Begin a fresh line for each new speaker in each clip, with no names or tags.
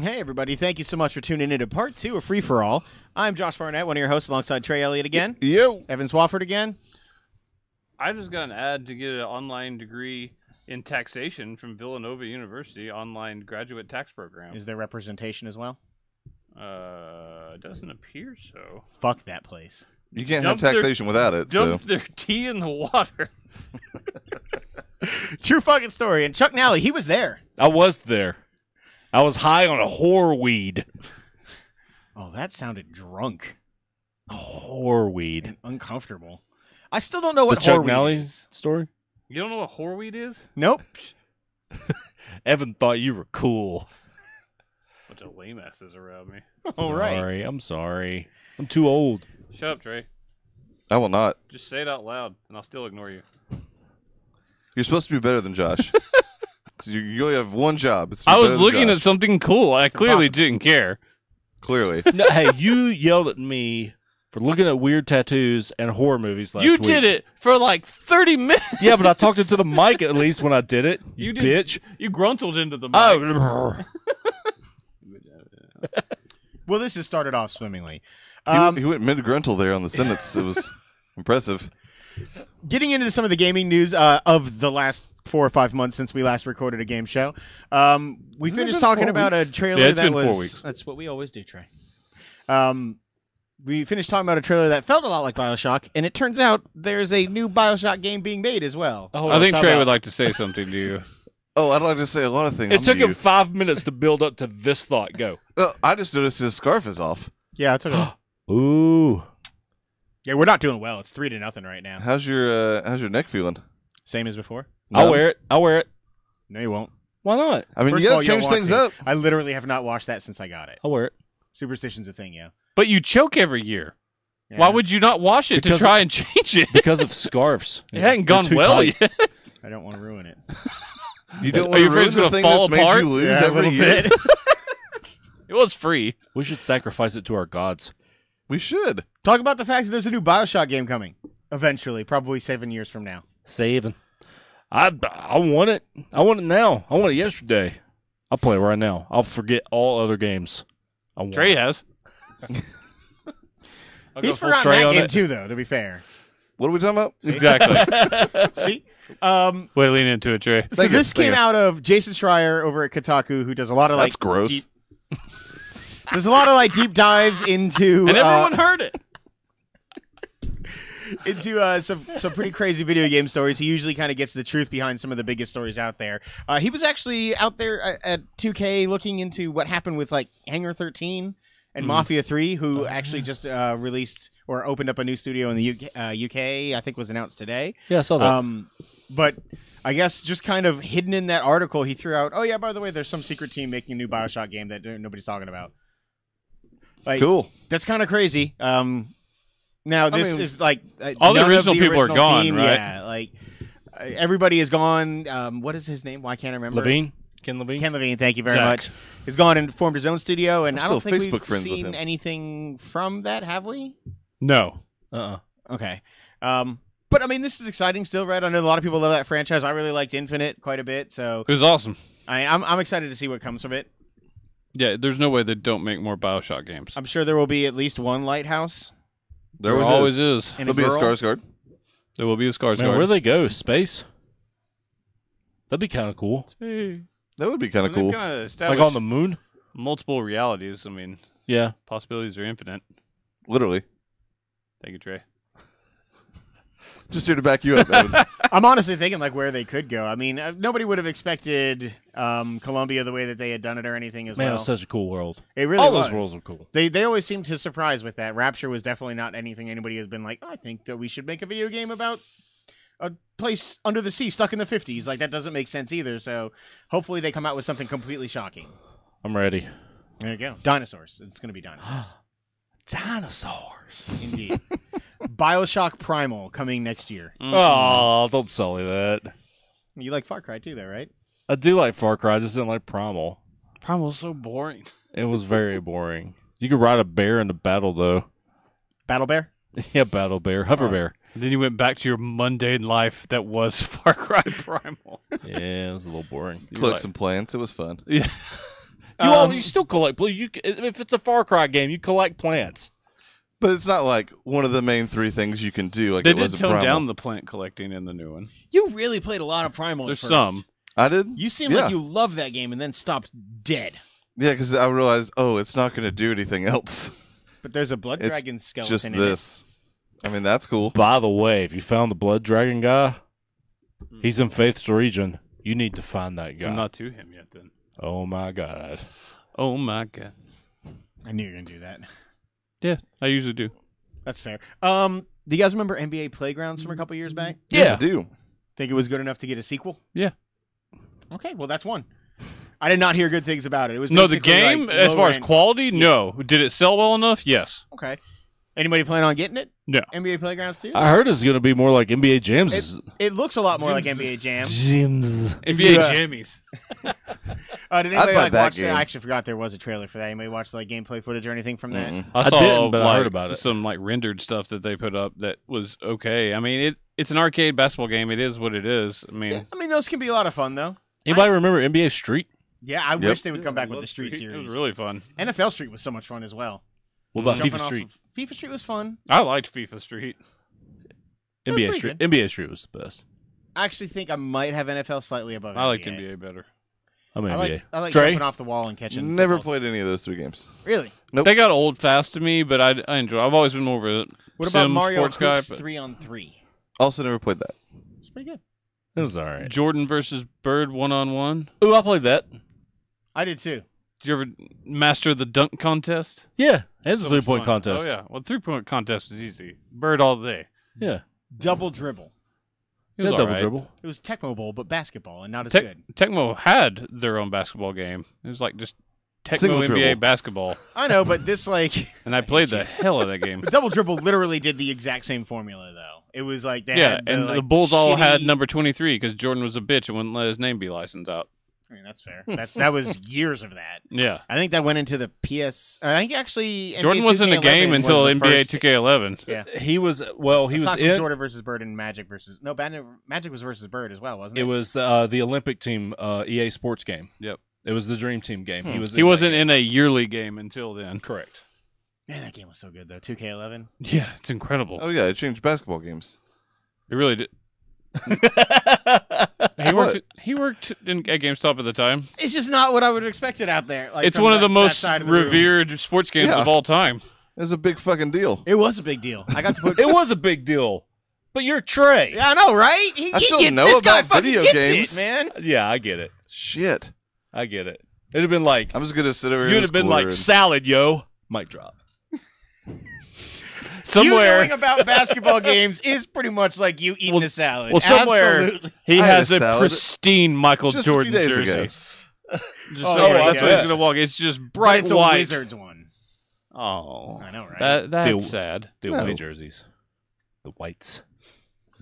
Hey, everybody. Thank you so much for tuning in to part 2 of Free For All. I'm Josh Barnett, one of your hosts, alongside Trey Elliott again.
Yo.
Evan Swafford again.
I just got an ad to get an online degree in taxation from Villanova University online graduate tax program.
Is there representation as well?
Doesn't appear so.
Fuck that place.
You can't have taxation without it.
Dump their tea in the water.
True fucking story. And Chuck Nally, he was there.
I was there. I was high on a whore weed.
Oh, that sounded drunk.
Whore weed.
And uncomfortable. I still don't know what
The Chuck
whore
Nally
weed is.
story?
You don't know what whoreweed is?
Nope.
Evan thought you were cool.
Bunch of lame asses around me.
All right.
Sorry, I'm sorry. I'm too old.
Shut up, Trey.
I will not.
Just say it out loud, and I'll still ignore you.
You're supposed to be better than Josh. So you only have one job. It's to be
I
better
was
than
looking
Josh.
at something cool. I clearly didn't care.
Clearly.
No, hey, you yelled at me for looking at weird tattoos and horror movies last
You
week.
did it for like 30 minutes.
Yeah, but I talked into the mic at least when I did it. You
did.
bitch.
You gruntled into the mic.
Oh.
Well, this has started off swimmingly.
He went mid-gruntle there on the sentence. It was impressive.
Getting into some of the gaming news of the last 4 or 5 months since we last recorded a game show. We finished talking about a trailer
Yeah, it's
that
been
was...
4 weeks.
That's what we always do, Trey. We finished talking about a trailer that felt a lot like BioShock, and it turns out there's a new BioShock game being made as well.
Oh,
I think
time
Trey
out.
would like to say something to you.
Oh, I'd like to say a lot of things.
It took
to
him
you.
5 minutes to build up to this thought. Go.
I just noticed his scarf is off.
Yeah, I took it.
Ooh.
Yeah, we're not doing well. It's 3-0 right now.
How's your neck feeling?
Same as before.
I'll
None?
wear it. I'll wear it.
No, you won't.
Why not?
I mean,
First
you
of all,
gotta
you don't
change
want
things
to.
up.
I literally have not watched that since I got it.
I'll wear it.
Superstition's a thing, yeah.
But you choke every year.
Yeah.
Why would you not wash it
Because
to try and change it?
Because of scarves.
It hadn't
They're
gone
too
well
tight.
yet.
I don't want to ruin it.
You don't
Are
want to
your
ruin
friends
the
gonna
thing
fall
that's made
apart?
you lose
Yeah, a
every
little
year.
bit.
It was free.
We should sacrifice it to our gods.
We should.
Talk about the fact that there's a new BioShock game coming. Eventually, probably 7 years from now.
Saving. I want it. I want it now. I want it yesterday. I'll play it right now. I'll forget all other games. I want
Trey
it.
has.
I'll
He's
go full
forgotten
Trey
that
on
game
it.
too, though, to be fair.
What are we talking about?
Exactly.
See?
Way to lean into it, Trey.
So
Thank you,
this
thank
came
you.
out of Jason Schreier over at Kotaku, who does a lot of
That's gross.
deep... There's a lot of deep dives into
And everyone heard it.
some pretty crazy video game stories. He usually kind of gets the truth behind some of the biggest stories out there. He was actually out there at 2K looking into what happened with Hangar 13 and Mafia 3, who actually just released or opened up a new studio in the UK. I think was announced today.
Yeah, I saw that.
But I guess just kind of hidden in that article, he threw out, oh yeah, by the way, there's some secret team making a new BioShock game that nobody's talking about.
Cool.
That's kind of crazy. Now this
mean,
is
all the
none of
original people are gone,
team,
right?
Yeah, everybody is gone. What is his name? Why can't I remember?
Levine? Ken Levine?
Ken Levine. Thank you very
Zach.
much. He's gone and formed his own studio, and
I'm
I don't
still
think
Facebook
we've
friends with
seen
him.
anything from that, have we?
No.
Okay. But I mean, this is exciting still, right? I know a lot of people love that franchise. I really liked Infinite quite a bit, so
It was awesome.
I'm excited to see what comes of it.
Yeah, there's no way they don't make more BioShock games.
I'm sure there will be at least one lighthouse.
There
There always is.
And
There'll be a
girl.
Skarsgård.
There will be a Skarsgård.
Man, where do they go? Space? That'd be kind of cool.
That would be kind of
They've
cool.
kind of
Like
established
on the moon?
multiple realities. I mean,
Yeah.
possibilities are infinite.
Literally.
Thank you, Trey.
Just here to back you up, Evan.
I'm honestly thinking where they could go. I mean, nobody would have expected Columbia the way that they had done it or anything as
Man,
well.
it's such a cool world.
It really
All
was.
those worlds are cool.
They always seem to surprise with that. Rapture was definitely not anything anybody has been like, I think that we should make a video game about a place under the sea stuck in the 50s. That doesn't make sense either. So hopefully they come out with something completely shocking.
I'm ready.
There you go. Dinosaurs. It's going to be dinosaurs.
Dinosaurs.
Indeed. BioShock Primal coming next year.
Oh, don't sully that.
You like Far Cry too, though, right?
I do like Far Cry. I just didn't like Primal.
Primal's so boring.
It was very boring. You could ride a bear into battle, though.
Battle Bear?
Yeah, battle bear. Hover bear.
Then you went back to your mundane life that was Far Cry Primal.
Yeah, it was a little boring.
Collect some plants. It was fun.
Yeah.
You still collect. If it's a Far Cry game, you collect plants.
But it's not like one of the main 3 things you can do. Like
They
it
did
was a
tone
Primal.
down the plant collecting in the new one.
You really played a lot of Primal.
There's
at first.
some.
I did.
You seem
Yeah.
like you loved that game and then stopped dead.
Yeah, because I realized, it's not going to do anything else.
But there's a blood
It's
dragon skeleton
Just
in
this. I mean, that's cool.
By the way, if you found the Blood Dragon guy, he's in Faith's region. You need to find that guy.
I'm not to him yet. Then.
Oh my god.
Oh my god.
it. I knew you were gonna do that.
Yeah, I usually do.
That's fair. Do you guys remember NBA Playgrounds from a couple years back?
Yeah.
I do.
Think it was good enough to get a sequel?
Yeah.
Okay, well that's one. I did not hear good things about it. It was
No, the
basically,
game,
like,
as far as
low-rent-
quality, no. Did it sell well enough? Yes.
Okay. Anybody plan on getting it?
No.
NBA Playgrounds too?
I heard it's going to be more like NBA Jams.
It looks a lot more like NBA Jam.
Jams.
NBA
Yeah.
Jammies.
Did
I'd
anybody
buy that
watch
game.
I actually forgot there was a trailer for that. Anybody watch like gameplay footage or anything from that?
Mm-mm.
I
saw,
didn't, but I
like,
heard about it.
Some like rendered stuff that they put up that was okay. I mean, it's an arcade basketball game. It is what it is. I mean,
Yeah, I mean those can be a lot of fun though.
Anybody remember NBA Street?
Yeah, I wish they would come back with the Street
It
series.
was really fun.
NFL Street was so much fun as well.
What about
Jumping
FIFA
off
Street?
of- FIFA Street was fun.
I liked FIFA Street.
was
NBA
pretty
Street.
good.
NBA Street was the best.
I actually think I might have NFL slightly above.
I liked
NBA.
NBA better.
I'm
I
NBA.
like
Trey?
jumping off the wall and catching.
Never
footballs.
played any of those 3 games.
Really?
Nope.
They got old fast to me, but I enjoy. I've always been more of a
What about
sim
Mario
sports guy.
Hoops
But
3-on-3?
Also never played that.
It's pretty good.
It was all right.
Jordan versus Bird 1-on-1.
Ooh, I played that.
I did too.
Did you ever master the dunk contest?
Yeah. It's a
So much
3-point
fun.
contest.
Oh yeah. Well, 3-point contest was easy. Bird all day.
Yeah.
Double dribble.
It was
That
all
double
right.
dribble.
It was Tecmo Bowl, but basketball and not as
Tec-
good.
Tecmo had their own basketball game. It was like just Tecmo
Single
NBA
dribble.
basketball,
I know, but this like
and I played the hell of that game.
the double dribble literally did the exact same formula though. It was like they
Yeah,
had
and
like,
the Bulls all had
shitty-
number 23 because Jordan was a bitch and wouldn't let his name be licensed out.
I mean, that's fair. That was years of that.
Yeah,
I think that went into the PS. I think actually
Jordan
NBA
was in the
2K11
game
was
until
the
NBA
first-
2K11.
Yeah,
He was he was
aside from
in.
Jordan versus Bird and Magic versus Magic was versus Bird as well, wasn't it?
It was the Olympic team EA Sports game.
Yep.
It was the Dream Team game. He was.
He wasn't in a yearly game until then.
Correct.
Man, that game was so good though. 2K11.
Yeah, it's incredible.
Oh yeah, it changed basketball games.
It really did. He worked at GameStop at the time.
It's just not what I would have expected out there. Like,
It's
from
one of
that-
the
that
most
side of the room.
revered sports games
Yeah.
of all time.
It was a big fucking deal.
It was a big deal. I got to put.
It was a big deal. But you're Trey.
Yeah, I know, right?
I still
gets-
know
this guy
about
fucking
video
gets
games.
it, man.
Yeah, I get it.
Shit.
I get it. It'd have been like
I'm just gonna sit over here.
you'd
in
have
this
been like
corner and-
salad, yo. Mic drop.
You
Somewhere
knowing about basketball games is pretty much like you eating a salad.
well, somewhere
Absolutely.
he
I had
has
a
a
salad
pristine Michael
just a few
Jordan
days
jersey.
ago.
Just
Oh,
somewhere.
yeah,
That's what
yeah.
he's gonna walk. It's just
But
bright
it's a
white.
Wizards one.
Oh,
I know, right?
that's
Dude.
sad.
The
No.
away jerseys. The whites.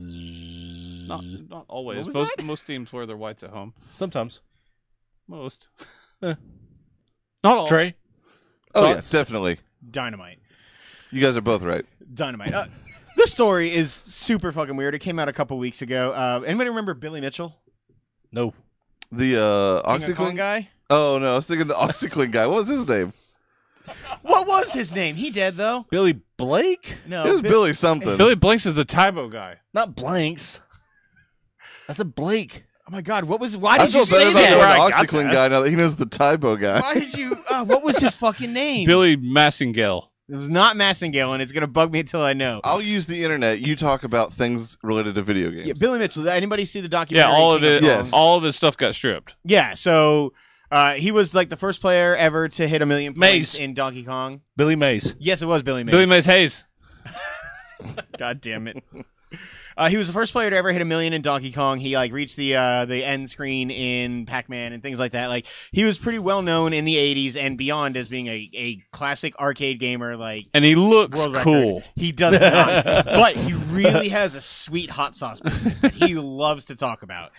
Not always.
What was
Most teams wear their whites at home.
Sometimes.
Most.
Eh.
Not all.
Trey?
Oh
Thoughts?
yes, definitely.
Dynamite.
You guys are both right.
Dynamite. This story is super fucking weird. It came out a couple weeks ago. Anybody remember Billy Mitchell?
No.
The
King of Kong
OxyClean
guy?
Oh no, I was thinking the OxyClean guy. What was his name?
What was his name? He dead, though?
Billy Blake?
No.
It was Billy something.
Billy Blanks is the Tybo guy.
Not Blanks. I said Blake.
Oh, my God. What was... Why
I
did you
feel better
say
about
that?
knowing the OxyClean guy now that he knows the Tybo guy.
Why did you... what was his fucking name?
Billy Massingale.
It was not Massingale, and it's going to bug me until I know.
I'll use the internet. You talk about things related to video games.
Yeah, Billy Mitchell. Anybody see the
Yeah,
documentary?
all of
King
it.
Kong?
Yes.
All of his stuff got stripped.
Yeah, so he was like the first player ever to hit 1 million points
Mace.
in Donkey Kong.
Billy Mays.
Yes, it was Billy Mays.
Billy Mays Hayes.
God damn it. He was the first player to ever hit 1 million in Donkey Kong. He like reached the end screen in Pac-Man and things like that. Like he was pretty well known in the 80s and beyond as being a classic arcade gamer. Like
And he looks
world
cool.
record. He does not, but he really has a sweet hot sauce business that he loves to talk about.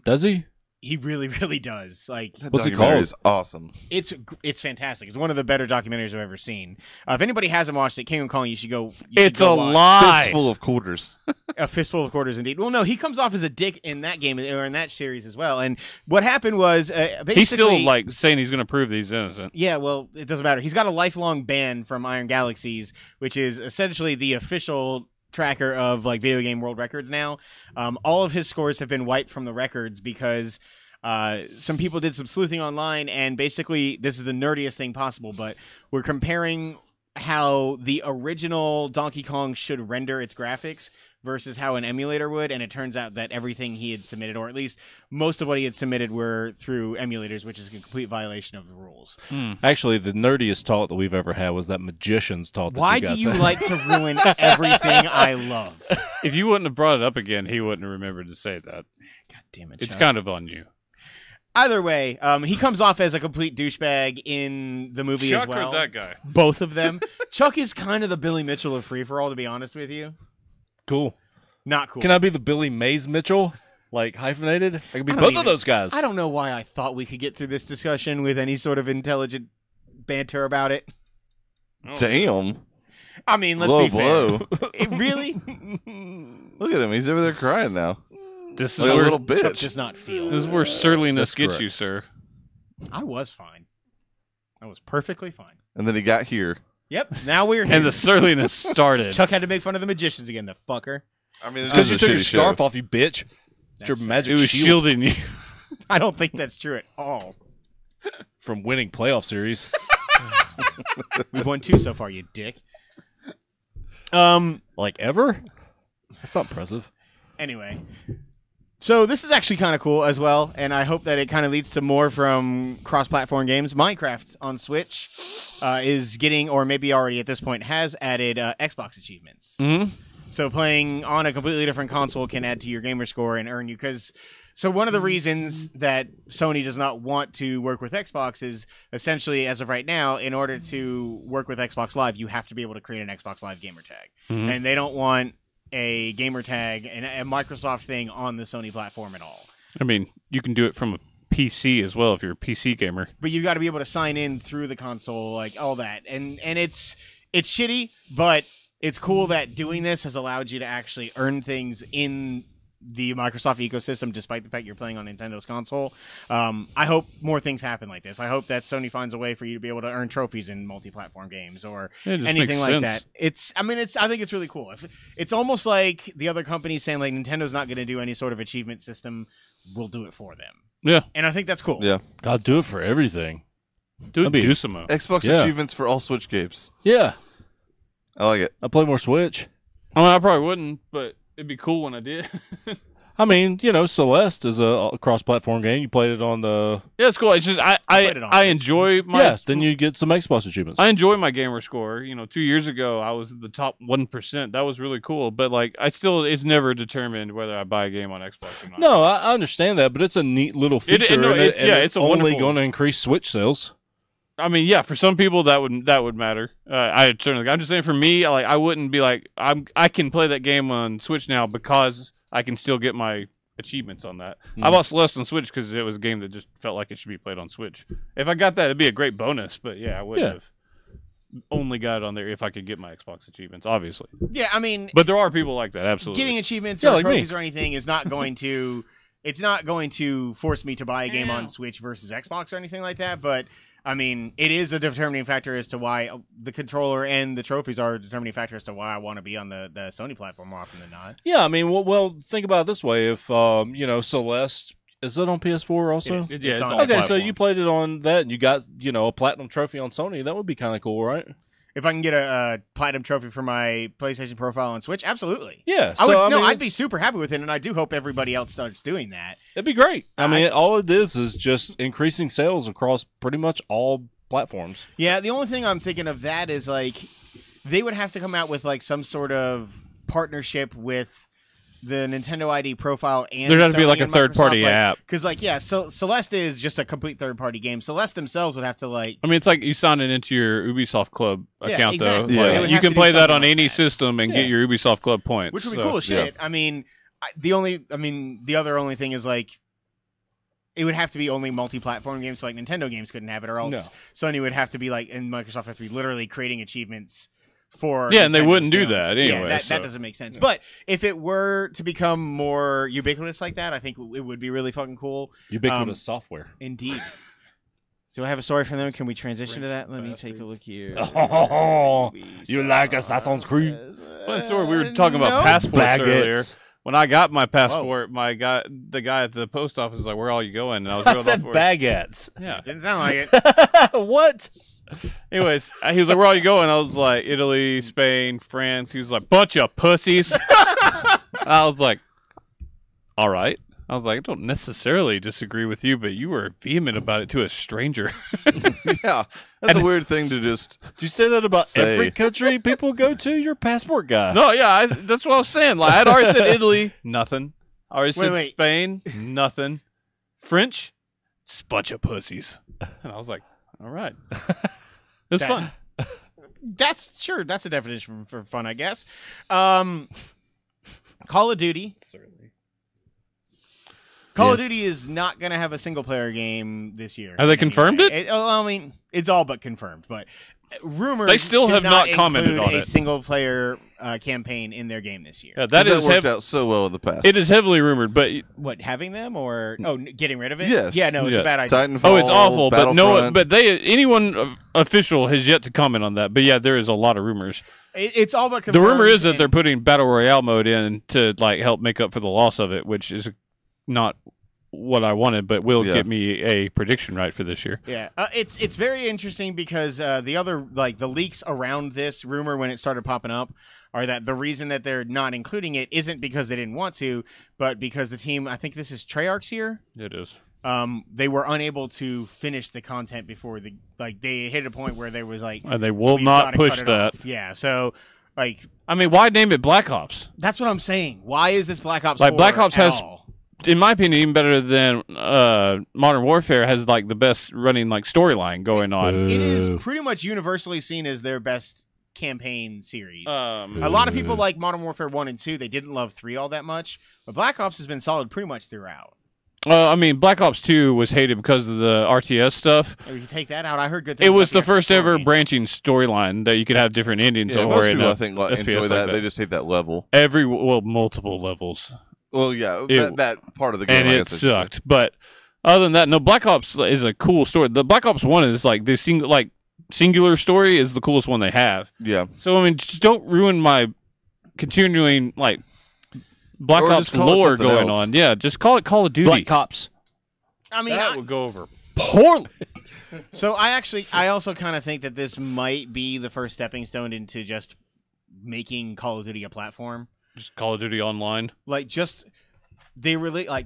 Does he?
He really, really does. Like,
That
What's it
documentary
called?
is awesome.
it's fantastic. It's one of the better documentaries I've ever seen. If anybody hasn't watched it, King of Kong, you should go.
It's a
watch.
lie.
Fistful of quarters.
A fistful of quarters, indeed. Well, no, he comes off as a dick in that game or in that series as well. And what happened was basically
He's still like saying he's going to prove that he's innocent.
Yeah, well, it doesn't matter. He's got a lifelong ban from Iron Galaxies, which is essentially the official tracker of like video game world records now. All of his scores have been wiped from the records because some people did some sleuthing online, and basically this is the nerdiest thing possible, but we're comparing how the original Donkey Kong should render its graphics versus how an emulator would, and it turns out that everything he had submitted, or at least most of what he had submitted, were through emulators, which is a complete violation of the rules.
Actually, the nerdiest talk that we've ever had was that magician's talk. That
Why
you
do
guys
you
had.
like to ruin everything I love?
If you wouldn't have brought it up again, he wouldn't have remembered to say that.
God damn it,
It's
Chuck.
kind of on you.
Either way, he comes off as a complete douchebag in the movie
Chuck
as well.
or that guy?
Both of them. Chuck is kind of the Billy Mitchell of Free For All, to be honest with you.
Cool.
Not cool.
Can I be the Billy Mays Mitchell? Like hyphenated? I could be
I don't
both
even-
of those guys.
I don't know why I thought we could get through this discussion with any sort of intelligent banter about it.
Oh.
Damn.
I mean, let's
Low
be fair.
blow.
It really?
Look at him. He's over there crying now.
This is
Like a
where
little
Chuck
bitch.
does not feel.
this is where surliness
That's
gets
correct.
you, sir.
I was fine. I was perfectly fine.
And then he got here.
Yep. Now we're here.
And the surliness started.
Chuck had to make fun of the magicians again, the fucker.
I mean,
It's
it
because
is
you
a
took your
shitty
scarf
show.
off, you bitch. It's your
That's
magic
it was
shield
shielding you.
I don't think that's true at all.
from winning playoff series.
We've won 2 so far, you dick.
Like ever? That's not impressive.
Anyway, so this is actually kind of cool as well, and I hope that it kind of leads to more from cross-platform games. Minecraft on Switch is getting, or maybe already at this point has added Xbox achievements.
Mm-hmm.
So playing on a completely different console can add to your gamer score and earn you, because so one of the reasons that Sony does not want to work with Xbox is essentially, as of right now, in order to work with Xbox Live, you have to be able to create an Xbox Live gamer tag.
Mhm.
And they don't want a gamer tag and a Microsoft thing on the Sony platform at all.
I mean, you can do it from a PC as well if you're a PC gamer.
But you've got to be able to sign in through the console, like all that. And it's shitty, but it's cool that doing this has allowed you to actually earn things in the Microsoft ecosystem, despite the fact you're playing on Nintendo's console. I hope more things happen like this. I hope that Sony finds a way for you to be able to earn trophies in multi-platform games or
Yeah, it just
anything
makes
like
sense.
that. I think it's really cool. It's almost like the other companies saying like Nintendo's not going to do any sort of achievement system. We'll do it for them.
Yeah,
And I think that's cool.
Yeah.
God, do it for everything.
do
That'd be-
Dusimo.
Xbox
Yeah.
achievements for all Switch games.
Yeah.
I like it.
I play more Switch.
I mean, I probably wouldn't, but it'd be cool when I did.
I mean, Celeste is a cross-platform game. You played it on the...
Yeah, it's cool. It's just I
played it on Switch.
enjoy my
Yeah, then you get some Xbox achievements.
I enjoy my gamer score. 2 years ago I was the top 1%. That was really cool. But like, it's never determined whether I buy a game on Xbox or not.
No, I understand that, but it's a neat little feature.
no,
and
it's a
only
wonderful-
going to increase Switch sales.
I mean, yeah, for some people that would matter. I'm just saying for me, like I wouldn't be like I can play that game on Switch now because I can still get my achievements on that. I bought Celeste on Switch because it was a game that just felt like it should be played on Switch. If I got that, it'd be a great bonus. But yeah, I wouldn't have only got it on there if I could get my Xbox achievements, obviously.
Yeah, I mean,
But there are people like that, absolutely.
getting achievements
Yeah,
or
like me.
trophies or anything is not going to it's not going to force me to buy a game on Switch versus Xbox or anything like that, but I mean, it is a determining factor as to why the controller and the trophies are a determining factor as to why I want to be on the Sony platform more often than not.
Yeah, I mean, well, think about it this way. If, Celeste, is it on PS4 also?
It is.
Yeah,
It's
it's
on
on
Okay, so
platform.
you played it on that and you got, a platinum trophy on Sony. That would be kind of cool, right?
If I can get a platinum trophy for my PlayStation profile on Switch, absolutely.
Yeah.
I
So,
would,
mean,
I'd be
it's-
super happy with it, and I do hope everybody else starts doing that.
It'd be great. I mean, all it is just increasing sales across pretty much all platforms.
Yeah, the only thing I'm thinking of that is like they would have to come out with like some sort of partnership with the Nintendo ID profile and
There'd have to be like a third-party app.
because like Celeste is just a complete third-party game. Celeste themselves would have to like
I mean, it's like you sign it into your Ubisoft Club
Yeah,
account,
exactly.
though.
Yeah.
Like,
They
would
you
have to
can
do
play that
something
on
like
any
that.
system and get
Yeah.
your Ubisoft Club points.
which would be
so-
cool as shit. I mean, the other only thing is like it would have to be only multi-platform games, so like Nintendo games couldn't have it, or else
No.
Sony would have to be like, and Microsoft have to be literally creating achievements for.
Yeah, and they
Nintendo's
wouldn't do
doing.
that
Yeah,
anyway,
that
so-
doesn't make sense. But if it were to become more ubiquitous like that, I think it would be really fucking cool.
Ubiquitous software.
Indeed. Do I have a story from them? Can we transition to that? Let me take a look here.
Oh, you like Assassin's Creed?
Funny story. We were talking about
No.
passports earlier.
Baguettes.
When I got my passport, the guy at the post office was like, "Where are you going?" And I was
I
going
said
off where-
baguettes.
Yeah.
Didn't sound like it.
What?
Anyways, he was like, "Where are you going?" I was like, "Italy, Spain, France." He was like, "Bunch of pussies." I was like, "All right." I was like, "I don't necessarily disagree with you, but you were vehement about it to a stranger."
Yeah, that's a weird thing to just.
Did you say that about
Say.
every country people go to? Your passport guy.
No, yeah, that's what I was saying. Like, I'd already said Italy, nothing. I already said
Wait.
Spain, nothing. French, it's a bunch of pussies. And I was like, all right. It was
That-
fun.
That's a definition for fun, I guess. Call of Duty. Call of
Yes.
Duty is not going to have a single player game this year.
Have they confirmed it?
I mean, it's all but confirmed, but rumors.
They still
to
have not
include
commented on
a
it.
single player campaign in their game this year.
Yeah, that is
worked out so well in the past.
it is heavily rumored, but
What, having them or getting rid of it?
Yes.
Yeah, no, it's
Yeah.
a bad idea.
Titanfall.
oh, it's awful. But no,
Battlefront.
but anyone official has yet to comment on that. But yeah, there is a lot of rumors.
It's all but
The
confirmed.
rumor is that
and-
they're putting battle royale mode in to like help make up for the loss of it, which is not what I wanted, but will
Yeah.
get me a prediction right for this year.
Yeah, it's very interesting because the other the leaks around this rumor when it started popping up are that the reason that they're not including it isn't because they didn't want to, but because the team, I think this is Treyarch's here,
It is.
they were unable to finish the content before they hit a point where there was like
And they will
"We've
not
gotta
push
cut it
that.
off." Yeah, so like
I mean, why name it Black Ops?
that's what I'm saying. Why is this Black Ops?
Like,
4
Black Ops
at
has-
all?
In my opinion, even better than Modern Warfare has like the best running like storyline going on.
It is pretty much universally seen as their best campaign series. A
A
lot of people like Modern Warfare 1 and 2. They didn't love 3 all that much. But Black Ops has been solid pretty much throughout.
I mean, Black Ops 2 was hated because of the RTS stuff.
If you take that out, I heard good things
It was
about
the first ever
story.
branching storyline that you could have different endings
Yeah,
or
most
in
people
a
I think
FPS
enjoy
like
that. They just hate that level.
multiple levels.
Well, yeah,
It-
that part of the game.
And
I
it
guess I should say.
sucked. But other than that, no, Black Ops is a cool story. The Black Ops 1 is like the singular story is the coolest one they have.
Yeah,
So I mean, just don't ruin my continuing like Black
Or
Ops
just call it
lore
something
going
else.
on. Yeah, just call it Call of Duty.
Black Cops.
I mean,
That would go over poorly.
so I also kind of think that this might be the first stepping stone into just making Call of Duty a platform.
Just Call of Duty Online.
Like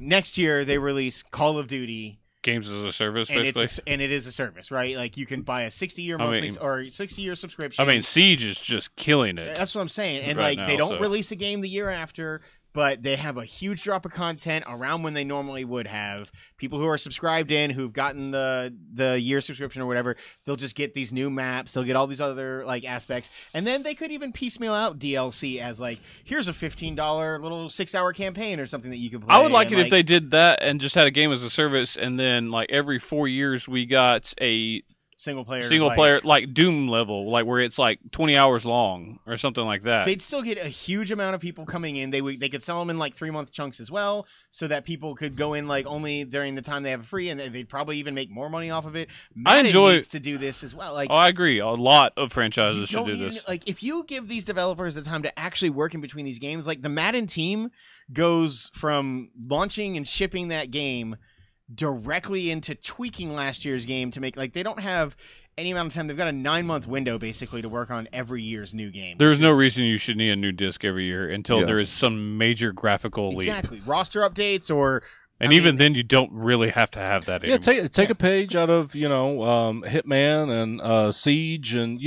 next year they release Call of Duty
Games as a service,
and
basically.
and it is a service, right? Like you can buy a 60-year
I
monthly
mean-
or 60-year subscription.
I mean, Siege is just killing it.
That's what I'm saying. And
Right
like they
now,
don't
so-
release a game the year after, but they have a huge drop of content around when they normally would have. People who are subscribed in, who've gotten the year subscription or whatever, they'll just get these new maps. They'll get all these other like aspects, and then they could even piecemeal out DLC as like, here's a $15 little 6-hour campaign or something that you can play.
I would like
and,
it if they did that and just had a game as a service, and then like every 4 years we got a
single player,
player like Doom level, like where it's like 20 hours long or something like that.
They'd still get a huge amount of people coming in. They could sell them in like 3-month chunks as well, so that people could go in like only during the time they have free, and they'd probably even make more money off of it. Madden
enjoy-
needs to do this as well. Like,
Oh, I agree. A lot of
you
franchises should
don't
do
even-
this.
like if you give these developers the time to actually work in between these games, like the Madden team goes from launching and shipping that game directly into tweaking last year's game to make, like, they don't have any amount of time. They've got a 9-month window basically to work on every year's new game.
There's
which
no
is-
reason you should need a new disc every year until
Yeah.
there is some major graphical leap.
exactly roster updates or.
And
I
even
mean,
then, you don't really have to have that
Yeah,
anymore.
take a page out of Hitman and Siege and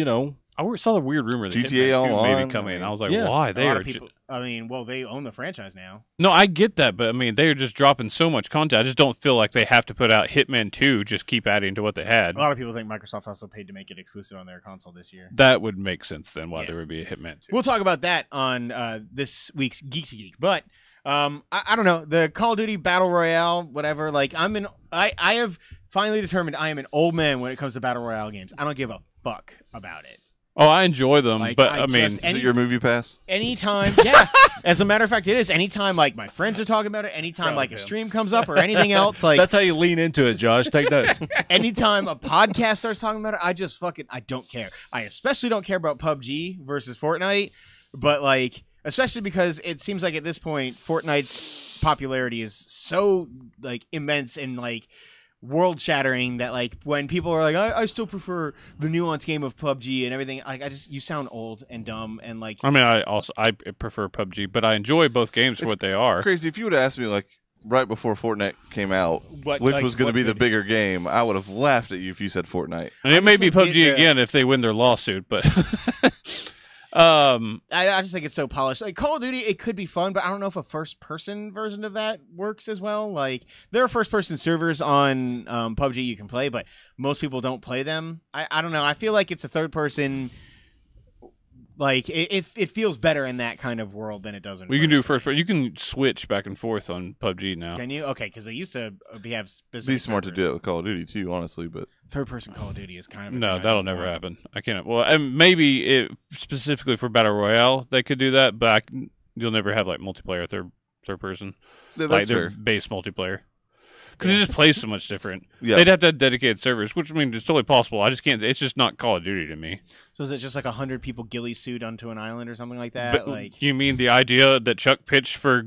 I saw the weird rumor that
GTA
Hitman 2 may
Online,
be coming.
I mean,
I was like,
yeah.
why?
a
They
lot
are
of people. I mean, well, they own the franchise now.
No, I get that, but I mean, they are just dropping so much content. I just don't feel like they have to put out Hitman 2, just keep adding to what they had.
A lot of people think Microsoft also paid to make it exclusive on their console this year.
That would make sense then why
Yeah.
there would be a Hitman 2.
We'll talk about that on this week's Geek to Geek. But I don't know, the Call of Duty Battle Royale, whatever. Like I have finally determined I am an old man when it comes to Battle Royale games. I don't give a fuck about it.
Oh, I enjoy them,
Like,
but
I
I mean,
just-
Is it your movie pass?
Anytime, yeah. As a matter of fact, it is. Anytime, like my friends are talking about it. Anytime, like a stream comes up or anything else, like
That's how you lean into it, Josh. Take notes.
anytime a podcast starts talking about it, I just I don't care. I especially don't care about PUBG versus Fortnite, but like especially because it seems like at this point Fortnite's popularity is so like immense and like world shattering that like when people are like I still prefer the nuanced game of PUBG and everything, like you sound old and dumb and like
I mean, I prefer PUBG, but I enjoy both games for
It's
what they are.
Crazy. If you would have asked me like right before Fortnite came out,
what
which
like,
was going to
what
be the
did-
bigger game, I would have laughed at you if you said Fortnite.
And it may
just
be
think
PUBG
it,
again if they win their lawsuit, but
I just think it's so polished. Like Call of Duty, it could be fun, but I don't know if a first-person version of that works as well. Like there are first-person servers on PUBG you can play, but most people don't play them. I don't know. I feel like it's a third-person. Like it feels better in that kind of world than it does in.
you can do first, but you can switch back and forth on PUBG now.
Can you? Okay, because they used to have specific.
Be smart to
servers.
do it with Call of Duty too, honestly. But
Third-person Call of Duty is kind of a
No,
thing I
that'll
don't
never
want.
happen. I can't. Well, and maybe it specifically for Battle Royale they could do that, but you'll never have like multiplayer third person,
that's
like their
fair.
base multiplayer, because it just plays so much different.
Yeah,
They'd have to have dedicated servers, which I mean it's totally possible. I just can't. It's just not Call of Duty to me.
So is it just like 100 people ghillie suit onto an island or something like that?
But
Like
you mean the idea that Chuck pitched for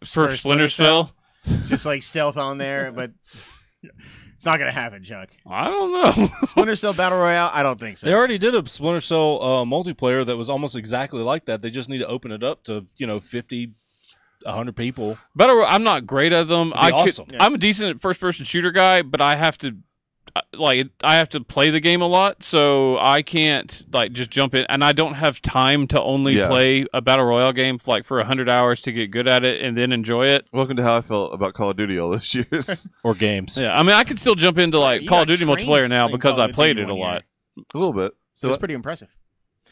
Splinter
Splinter
Cell?
Cell?
just like stealth on there, but it's not gonna happen, Chuck.
I don't know.
Splinter Cell Battle Royale? I don't think so.
They already did a Splinter Cell multiplayer that was almost exactly like that. They just need to open it up to 50, 100 people.
I'm not great at them.
It'd be awesome.
Yeah.
I'm a decent first-person shooter guy, but I have to play the game a lot, so I can't like just jump in, and I don't have time to only
Yeah.
play a battle royale game for 100 hours to get good at it and then enjoy it.
welcome to how I felt about Call of Duty all those years.
Or games.
Yeah, I mean, I could still jump into like
You
Call of
got
Duty
trained
multiplayer now
playing
because
Call
I
of
played
Duty
it a
one
lot.
year.
A little bit.
So it's pretty impressive.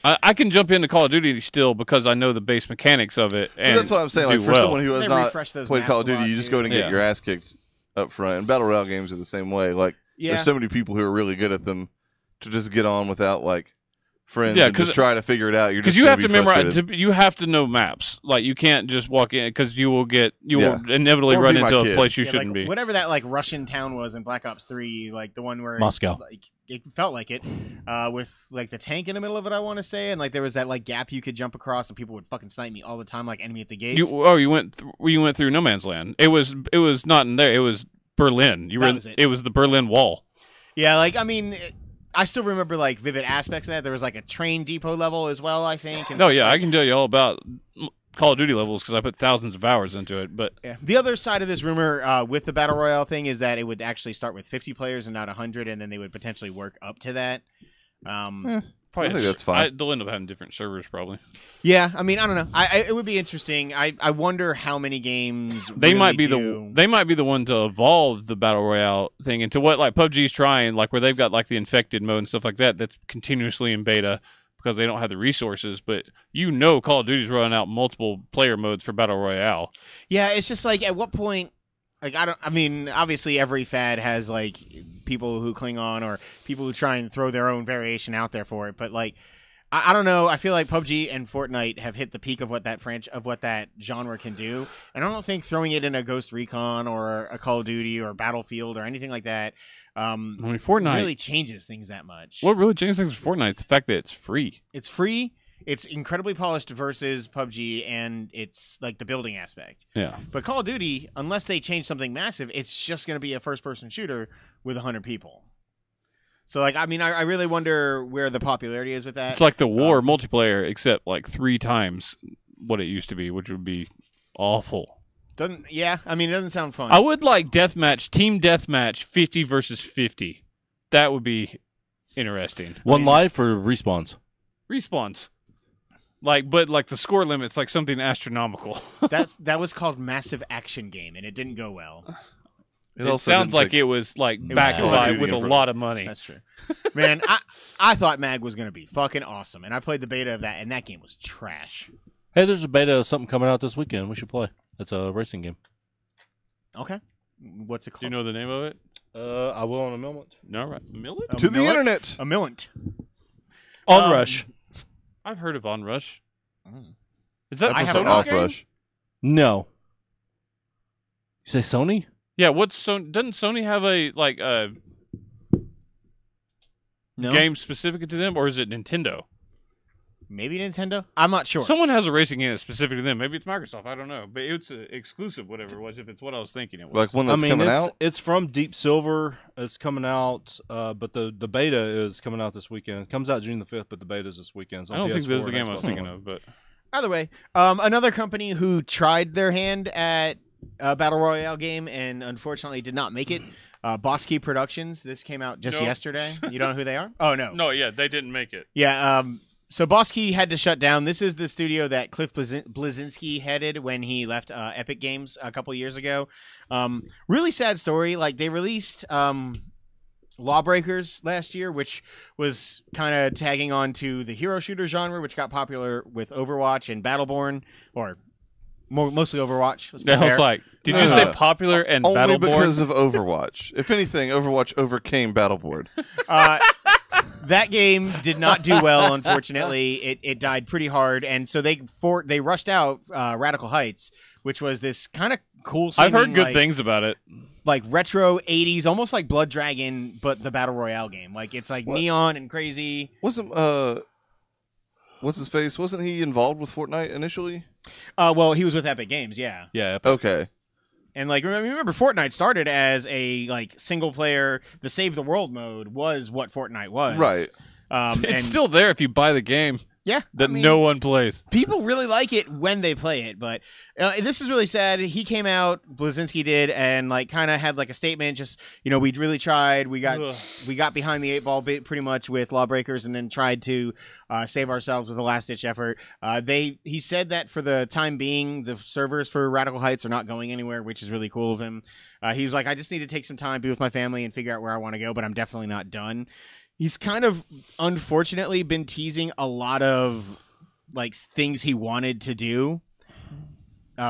I can jump into Call of Duty still because I know the base mechanics of it.
But
And
that's what I'm saying. Like
do
for
well.
someone who has
They
not
refresh those
played
maps
Call of
a lot,
Duty, you just
too.
go in and get
Yeah.
your ass kicked up front. And battle royale games are the same way. Like
Yeah.
there's so many people who are really good at them to just get on without like friends
Yeah,
and just
'cause-
try to figure it out. You're
Because
just
you
gonna
have
be
to memorize,
frustrated.
you have to know maps. Like you can't just walk in because you will
Yeah.
inevitably
Or
run
be my
into a
kid.
place you
Yeah,
shouldn't
like,
be.
whatever that like Russian town was in Black Ops 3, like the one where
Moscow.
like it felt like it, with like the tank in the middle of it. I want to say, and like there was that like gap you could jump across, and people would fucking snipe me all the time, like enemy at the gates.
You went through No Man's Land. It was not in there. It was Berlin.
That was it.
It was the Berlin Wall.
Yeah, like I mean, I still remember like vivid aspects of that. There was like a train depot level as well, I think. and
No,
stuff
yeah,
like
I can tell you all about Call of Duty levels because I put thousands of hours into it. But
Yeah. The other side of this rumor with the Battle Royale thing is that it would actually start with 50 players and not 100, and then they would potentially work up to that.
probably
I think that's fine.
they'll end up having different servers probably.
Yeah, I mean, I don't know. It would be interesting. I wonder how many games
They
really
might be
do.
they might be the one to evolve the battle royale thing into what like PUBG's trying, like where they've got like the infected mode and stuff like that. That's continuously in beta because they don't have the resources. But Call of Duty's rolling out multiple player modes for battle royale.
Yeah, it's just like at what point. Like I mean, obviously every fad has like people who cling on or people who try and throw their own variation out there for it. But like, I don't know. I feel like PUBG and Fortnite have hit the peak of what that genre can do, and I don't think throwing it in a Ghost Recon or a Call of Duty or Battlefield or anything like that.
I mean, Fortnite.
Really changes things that much.
What really changes things with Fortnite is the fact that it's free.
It's free. It's incredibly polished versus PUBG, and it's like the building aspect.
Yeah.
But Call of Duty, unless they change something massive, it's just going to be a first-person shooter with 100 people. So, like, I mean, I really wonder where the popularity is with that.
It's like the war multiplayer, except like 3 times what it used to be, which would be awful.
Yeah, I mean, it doesn't sound fun.
I would like team deathmatch, 50 versus 50. That would be interesting.
One life or respawns?
Respawns. But the score limit's like something astronomical.
That was called Massive Action Game, and it didn't go well.
It
also
sounds
didn't
like
take-
it was like
was
backed
Call of
by
Duty
with
in
a
front-
lot of money.
That's true. Man, I thought MAG was going to be fucking awesome, and I played the beta of that, and that game was trash.
Hey, there's a beta of something coming out this weekend. We should play. It's a racing game.
Okay. What's it called?
Do you know the name of it?
I will in a moment.
No, right. Millet?
A
To the
millet?
internet.
A millet.
Onrush.
I've heard of Onrush.
Mm.
Is that
I
the
have
Sony
not.
game?
Off-Rush.
No. You say Sony?
Yeah, what's Sony? Doesn't Sony have a
No.
game specific to them, or is it Nintendo?
Maybe Nintendo. I'm not sure.
Someone has a racing game that's specific to them. Maybe it's Microsoft. I don't know, but it's exclusive, whatever it was. If it's what I was thinking it was.
Like one that's coming out.
It's from Deep Silver. It's coming out, but the beta is coming out this weekend. It comes out June the 5th, but the beta is this weekend. It's
I
on
don't think
PS4
this is the
and
game I was
Xbox
thinking
One.
of, but
Either way, another company who tried their hand at a battle royale game and unfortunately did not make it. Boss Key Productions. This came out just
Nope.
yesterday. You don't know who they are? Oh no.
no, yeah, they didn't make it.
Yeah. So Boss Key had to shut down. This is the studio that Cliff Bleszinski headed when he left Epic Games a couple years ago. Really sad story. Like they released Lawbreakers last year, which was kind of tagging on to the hero shooter genre, which got popular with Overwatch and Battleborn, or mostly Overwatch. let's be
I was
fair.
like, did you
No,
say
no.
popular and
Only
Battleborn?
because of Overwatch. If anything, Overwatch overcame Battleborn.
That game did not do well, unfortunately. It died pretty hard, and so they rushed out Radical Heights, which was this kind of cool.
I've heard
seeming,
good
like,
things about it.
like retro '80s, almost like Blood Dragon, but the battle royale game. Like it's like
What?
neon and crazy.
Wasn't what's his face? Wasn't he involved with Fortnite initially?
Well, he was with Epic Games, yeah.
Yeah,
Okay.
And like remember Fortnite started as a like single player. The Save the World mode was what Fortnite was.
Right.
And
It's still there if you buy the game
yeah
that
I mean,
no one plays.
people really like it when they play it, but this is really sad. He came out, Blazinski did, and like kind of had like a statement. Just we really tried. We got behind the eight ball bit pretty much with Lawbreakers, and then tried to save ourselves with a last ditch effort. He said that for the time being, the servers for Radical Heights are not going anywhere, which is really cool of him. He was like, I just need to take some time, be with my family, and figure out where I want to go, but I'm definitely not done. He's kind of, unfortunately, been teasing a lot of like things he wanted to do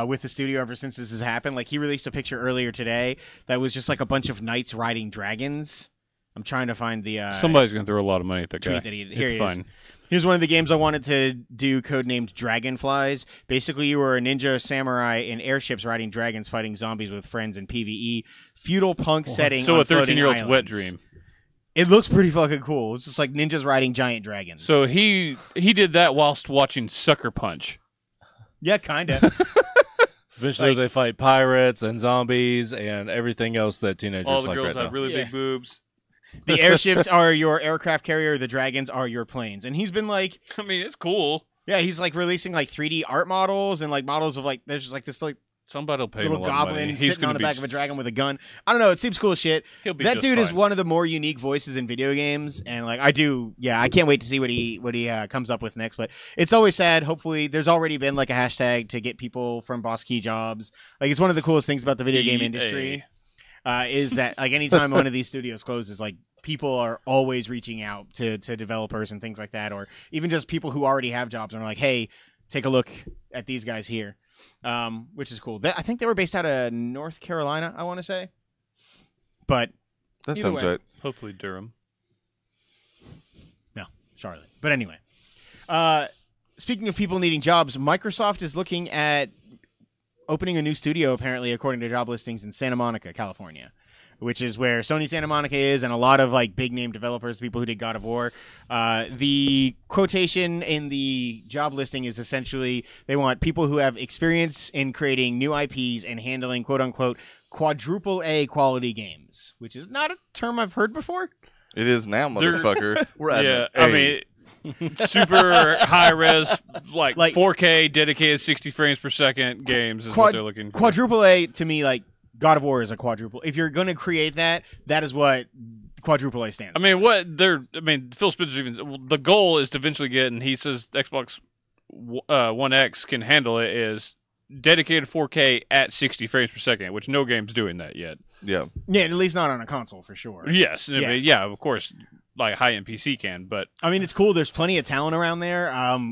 with the studio ever since this has happened. Like he released a picture earlier today that was just like a bunch of knights riding dragons. I'm trying to find the
Somebody's gonna throw a lot of money at that guy.
tweet that he here
It's
he
fine.
is. Here's one of the games I wanted to do, codenamed Dragonflies. Basically, you were a ninja samurai in airships riding dragons, fighting zombies with friends in PvE. Feudal punk setting.
So
on
a
floating
13-year-old's wet
islands.
dream.
It looks pretty fucking cool. It's just like ninjas riding giant dragons.
So he did that whilst watching Sucker Punch.
yeah, kind of.
eventually
Like-
they fight pirates and zombies and everything else that teenagers
All the
like
girls
right
have
now.
really
Yeah.
big boobs.
The airships are your aircraft carrier. The dragons are your planes. And he's been like,
I mean, it's cool.
yeah, he's like releasing like 3D art models and like models of like there's just like this like
Somebody will pay him a
little
lot of money.
goblin
He's
sitting on
gonna
the back of a dragon with a gun. I don't know. It seems cool as shit.
He'll be
That
just
dude is
fine.
one of the more unique voices in video games, and like I can't wait to see what he comes up with next. But it's always sad. Hopefully, there's already been like a hashtag to get people from Boss Key jobs. Like it's one of the coolest things about the video game
EA.
industry is that like anytime one of these studios closes, like people are always reaching out to developers and things like that, or even just people who already have jobs and are like, hey, take a look at these guys here. Which is cool. I think they were based out of North Carolina, I want to say. But
That
Either
sounds
way.
right.
Hopefully Durham.
no, Charlotte. But anyway, speaking of people needing jobs, Microsoft is looking at opening a new studio, apparently, according to job listings in Santa Monica, California, which is where Sony Santa Monica is, and a lot of like big name developers, people who did God of War. The quotation in the job listing is essentially they want people who have experience in creating new IPs and handling quote unquote quadruple A quality games, which is not a term I've heard before.
It is now,
They're-
motherfucker. We're at
Yeah,
an
I
A.
mean, super high res, like,
Like-
4K, dedicated 60 frames per second games is what they're looking for.
Quadruple A to me, like God of War is a quadruple. If you're going to create that, that is what quadruple A stands.
I mean, Phil Spencer even the goal is to eventually get, and he says Xbox One X can handle it, is dedicated 4K at 60 frames per second, which no game's doing that yet.
Yeah.
Yeah, at least not on a console for sure.
Yes, I
Yeah.
mean, yeah, of course, like high-end PC can, but
I mean, it's cool. There's plenty of talent around there.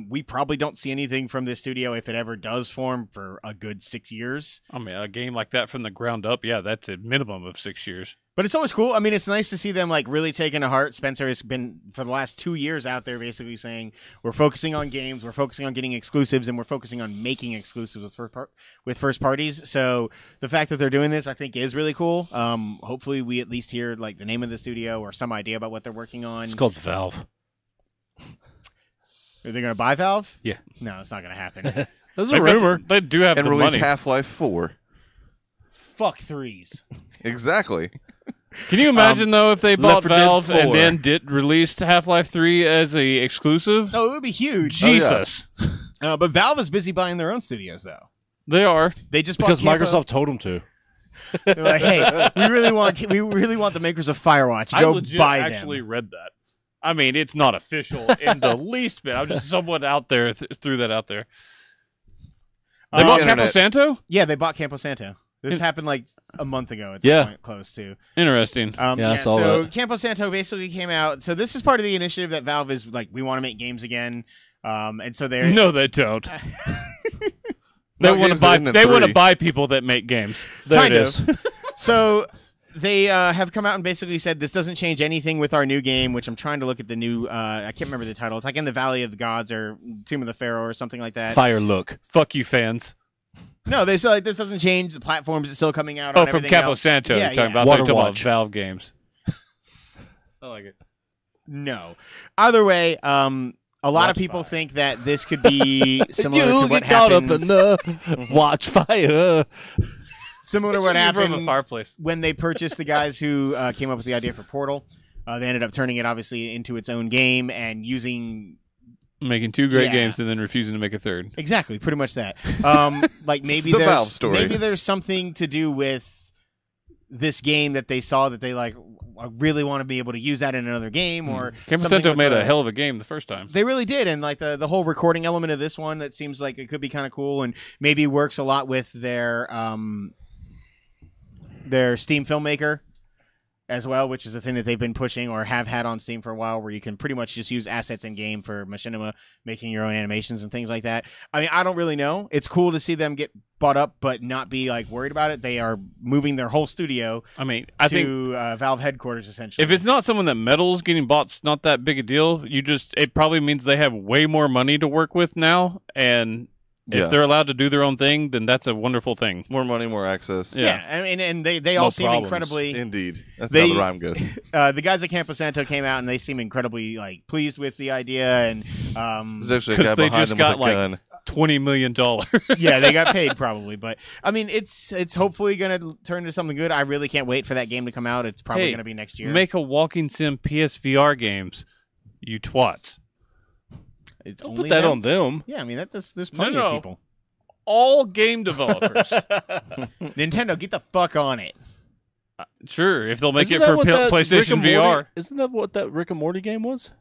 We probably don't see anything from this studio if it ever does form for a good 6 years.
I mean, a game like that from the ground up, yeah, that's a minimum of 6 years.
But it's always cool. I mean, it's nice to see them like really taking to heart. Spencer has been for the last 2 years out there basically saying we're focusing on games, we're focusing on getting exclusives, and we're focusing on making exclusives with first parties. So the fact that they're doing this, I think, is really cool. Hopefully, we at least hear like the name of the studio or some idea about what they're working on.
It's called Valve.
Are they going to buy Valve?
Yeah.
No, it's not going to happen.
That's
They
a rumor.
They do have
And
the
release
money.
Half-Life 4.
Fuck threes.
Exactly.
Can you imagine though if they bought
4 Dead
Valve
4.
and then did released Half-Life 3 as a exclusive?
No, it would be huge.
Jesus,
But Valve is busy buying their own studios, though.
they are.
They just
Because
bought Campo.
Microsoft told them to.
They're like, hey, we really want the makers of Firewatch.
I
Go
legit
buy
actually
them.
read that. I mean, it's not official in the least bit. I'm just somewhat out there threw that out there. They bought
Internet.
Campo Santo.
Yeah, they bought Campo Santo. This happened like a month ago at this
Yeah.
point, close to.
Interesting.
Yeah, I saw
so
that.
Campo Santo basically came out. So this is part of the initiative that Valve is like, we want to make games again. And so they're
No, they don't. They
Not
want to
games
buy.
that end in
They want to
3.
buy people that make games.
There
Kind
it
of.
is.
So they have come out and basically said this doesn't change anything with our new game, which I'm trying to look at the new. I can't remember the title. It's like In the Valley of the Gods or Tomb of the Pharaoh or something like that.
Fire look.
Fuck you, fans.
No, they said like this doesn't change. The platforms is still coming out.
Oh,
on
from
everything
Campo
else.
Santo.
Yeah,
You're talking
yeah.
about. They're talking about
Waterwatch.
Valve games. I like it.
No. Either way, a lot
Watch
of people
fire.
think that this could be similar
you
to what
get caught up
happened.
in the watch fire.
Similar to what
From a
happened
fireplace.
when they purchased the guys who came up with the idea for Portal. They ended up turning it obviously into its own game and using
Making 2 great
Yeah.
games and then refusing to make a third.
exactly pretty much that. Like maybe
The
there's
Valve story.
maybe there's something to do with this game that they saw that they like. I really want to be able to use that in another game or
Campo
something
Santo
with
made
the-
a hell of a game the first time.
They really did, and like the whole recording element of this one, that seems like it could be kind of cool, and maybe works a lot with their Steam Filmmaker as well, which is a thing that they've been pushing or have had on Steam for a while, where you can pretty much just use assets in game for machinima, making your own animations and things like that. I mean, I don't really know. It's cool to see them get bought up, but not be like worried about it. They are moving their whole studio
I mean, I think
to Valve headquarters essentially.
if it's not someone that meddles, getting bought's not that big a deal. It probably means they have way more money to work with now, and if
Yeah.
they're allowed to do their own thing, then that's a wonderful thing.
More money, more access.
yeah, I mean, and they all
No
seem
problems.
incredibly.
Indeed. That's
They-
how the rhyme goes.
The guys at Campo Santo came out and they seem incredibly like pleased with the idea, and
There's actually a
'Cause
guy
they
behind
just
him
got,
with a
like-
gun.
$20 million.
yeah, they got paid probably. But I mean, it's hopefully going to turn into something good. I really can't wait for that game to come out. It's probably
Hey,
going to be next year.
Make a walking sim PSVR games, you twats.
It's
Don't
only
put that
them.
on them.
Yeah, I mean there's plenty
No.
of people.
All game developers.
Nintendo, get the fuck on it.
Sure, if they'll make
Isn't
it
that
for
what that Rick
PlayStation
and
VR.
Morty- isn't that what that Rick and Morty game was?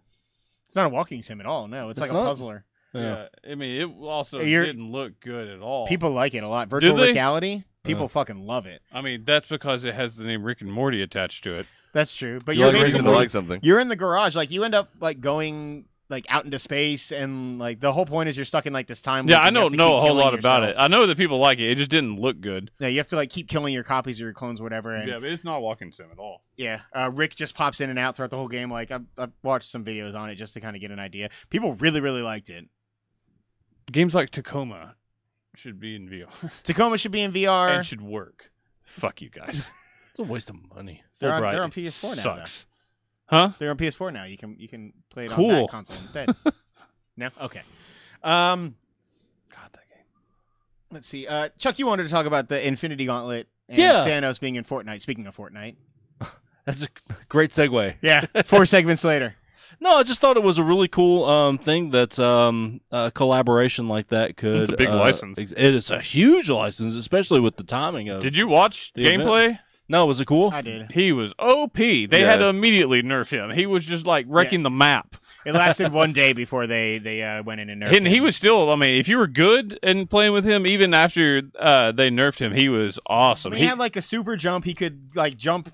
It's not a walking sim at all. No, it's like
It's
a
not?
puzzler.
Yeah, I mean, it also
You're-
didn't look good at all.
People like it a lot. Virtual
they?
reality, people fucking love it.
I mean, that's because it has the name Rick and Morty attached to it.
That's true. But
You
you're
like reason to
basically
like something.
you're in the garage. Like you end up like going like out into space, and like the whole point is you're stuck in like this time.
Yeah,
loop,
I
and you have
don't
to
know
keep
a whole
killing
lot about it.
yourself.
I know that people like it. It just didn't look good.
Yeah, you have to like keep killing your copies or your clones, or whatever. And
Yeah, but it's not walking sim at all.
yeah, Rick just pops in and out throughout the whole game. Like I've watched some videos on it just to kind of get an idea. People really, really liked it.
Games like Tacoma should be in VR
Tacoma should be in VR.
and should work. Fuck you guys.
It's a waste of money.
They're on-
Fulbright
they're on PS4 now,
Sucks. Huh?
They're on PS4 now. You can play it on
Cool.
that console instead. No, okay.
God, that game.
Let's see. Chuck, you wanted to talk about the Infinity Gauntlet and
Yeah.
Thanos being in Fortnite. Speaking of Fortnite.
That's a great segue.
Yeah, 4 segments later.
No, I just thought it was a really cool thing that a collaboration like that could.
It's a big license.
It is a huge license, especially with the timing of.
Did you watch
The event.
gameplay?
No, was it cool?
I did.
He was OP. They had to immediately nerf him. He was just like wrecking the map.
It lasted one day before they went in and nerfed
And he was still, I mean, if you were good and playing with him, even after they nerfed him, he was awesome.
He had like a super jump. He could like jump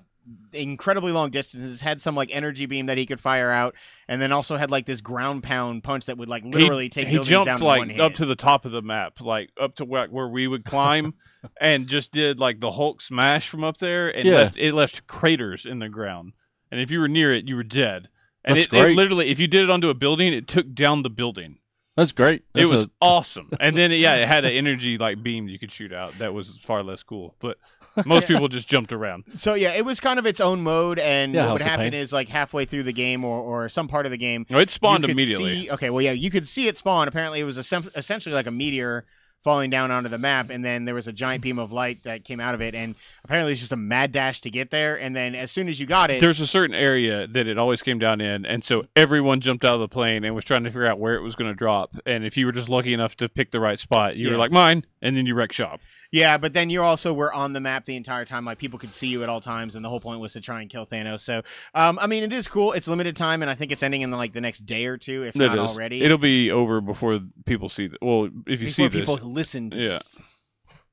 incredibly long distances, had some like energy beam that he could fire out, and then also had like this ground pound punch that would like literally take
he
buildings
jumped
down
like
in one hit.
up to the top of the map, like up to where we would climb, and just did like the Hulk smash from up there, and it left craters in the ground. And if you were near it, you were dead. And
That's
it
great.
literally, if you did it onto a building, it took down the building.
That's great.
It was awesome. And then it had an energy like beam you could shoot out. That was far less cool. But most people just jumped around.
So yeah, it was kind of its own mode, and what would
House of
happen
Pain.
is like halfway through the game or some part of the game,
No, it spawned
you could
immediately.
you could see it spawn. Apparently, it was essentially like a meteor falling down onto the map, and then there was a giant beam of light that came out of it, and apparently it's just a mad dash to get there. And then as soon as you got it,
There's a certain area that it always came down in, and so everyone jumped out of the plane and was trying to figure out where it was going to drop. And if you were just lucky enough to pick the right spot, you were like, mine, and then you wreck shop.
yeah, but then you also were on the map the entire time. Like people could see you at all times, and the whole point was to try and kill Thanos. So, I mean, it is cool. It's limited time, and I think it's ending in like the next day or two, if not already.
It'll be over before people see it. Well, if you
before
see this,
people listen to this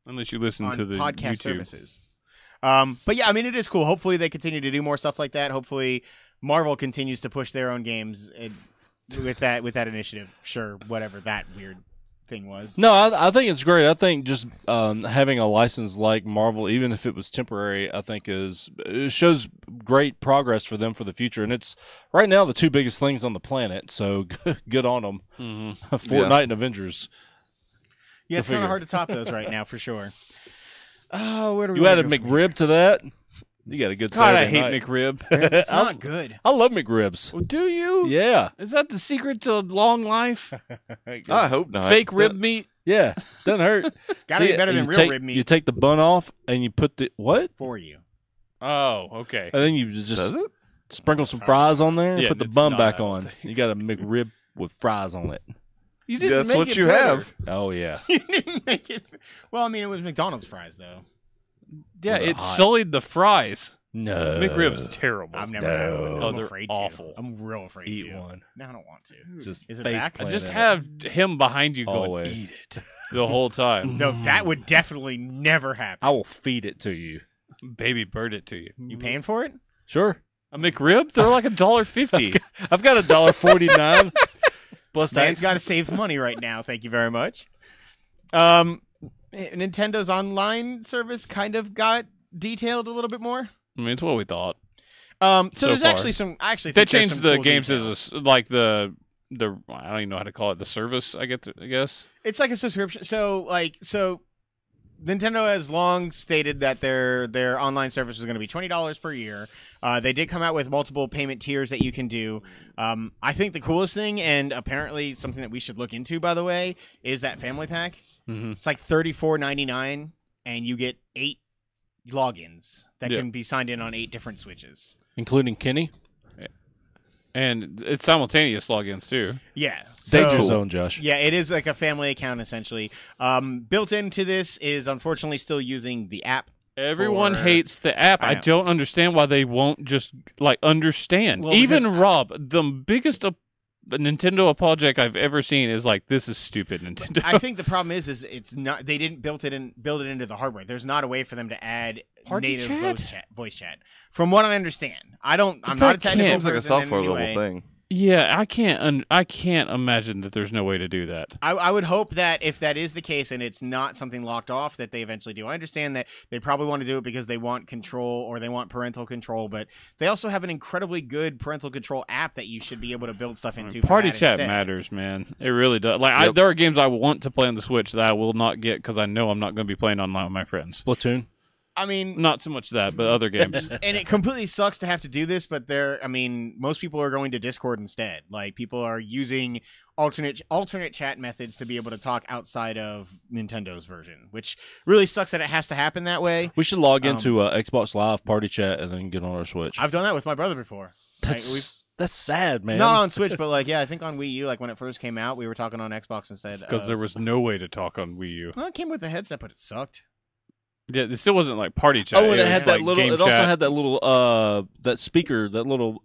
unless you listen
on
to the
podcast
YouTube.
services. But yeah, I mean, it is cool. Hopefully, they continue to do more stuff like that. Hopefully, Marvel continues to push their own games with that initiative. Sure, whatever that weird thing was.
No, I think it's great. I think just having a license like Marvel, even if it was temporary, I think it shows great progress for them for the future. And it's right now the two biggest things on the planet. So good on them.
Mm-hmm.
Fortnite and Avengers.
Yeah, it's kind of hard to top those right now for sure. Oh, where do we
You
wanna
add a
go from
McRib to that. You got a good
God,
Saturday
I hate
night.
McRib.
here? It's not good.
I love McRibs.
Well, do you?
Yeah,
Is that the secret to long life?
I hope not.
Fake rib meat?
yeah, doesn't hurt.
It's got to be better than
you
real
take,
rib meat
You take the bun off and you put the what,
for you.
Oh, okay.
and then you
Does
just
it?
sprinkle some fries on there and
Yeah,
put the
it's
bun
not,
back
I don't
on.
think.
You got a McRib with fries on it.
You
That's
make
what
it
you
better.
have.
Oh yeah.
You didn't make it. Well, I mean, it was McDonald's fries though.
Yeah,
With a
it
hot-
sullied the fries.
No.
McRib's terrible.
I've never had one.
No.
I'm
they're
afraid
awful.
to. I'm real afraid
Eat
to.
one.
No, I don't want to.
Just
Is it
face
back?
plant
Just
in it.
have him behind you going,
Always.
eat it the whole time.
No, that would definitely never happen.
I will feed it to you.
Baby bird it to you.
You paying for it?
Sure.
A McRib? They're like $1.50.
I've got $1.49 plus
Man's
tax.
got to save money right now. Thank you very much. Nintendo's online service kind of got detailed a little bit more.
I mean, it's what we thought.
So
So
there's
far.
actually some. I actually
They
think there's
changed
some
the
cool
games
details.
as like the I don't even know how to call it, the service. I guess.
It's like a subscription. So Nintendo has long stated that their online service was going to be $20 per year. They did come out with multiple payment tiers that you can do. I think the coolest thing, and apparently something that we should look into, by the way, is that family pack.
Mm-hmm.
It's like $34.99, and you get 8 logins that
Yeah.
can be signed in on 8 different Switches.
Including Kenny.
And it's simultaneous logins too.
Yeah.
Danger
So-
Zone, Josh.
Yeah, it is like a family account essentially. Built into this is unfortunately still using the app.
Everyone
For-
hates the app.
I
I
know.
don't understand why they won't just like understand.
Well,
Even
because-
Rob, the biggest Nintendo apologetic I've ever seen, is like, "This is stupid, Nintendo."
I think the problem is it's not they didn't build it into the hardware. There's not a way for them to add
Party
native
chat?
voice chat. From what I understand, I'm not a
that
technical
It seems like a
person in
software
any
level
way.
thing.
Yeah, I can't imagine that there's no way to do that.
I would hope that if that is the case and it's not something locked off, that they eventually do. I understand that they probably want to do it because they want control or they want parental control, but they also have an incredibly good parental control app that you should be able to build stuff into. for
Party
that
chat
instead.
matters, man. It really does. Like,
Yep.
there are games I want to play on the Switch that I will not get because I know I'm not going to be playing online with my friends.
Splatoon.
I mean,
Not so much that, but other games.
and it completely sucks to have to do this, but most people are going to Discord instead. Like people are using alternate chat methods to be able to talk outside of Nintendo's version, which really sucks that it has to happen that way.
We should log into Xbox Live Party Chat and then get on our Switch.
I've done that with my brother before.
That's sad, man.
Not on Switch, but like I think on Wii U, like when it first came out, we were talking on Xbox instead.
Because there was no way to talk on Wii U.
Well, it came with the headset, but it sucked.
Yeah, it still wasn't like party chat.
Oh, and it
was
had that
like
little.
game
It also
chat.
had that little that speaker, that little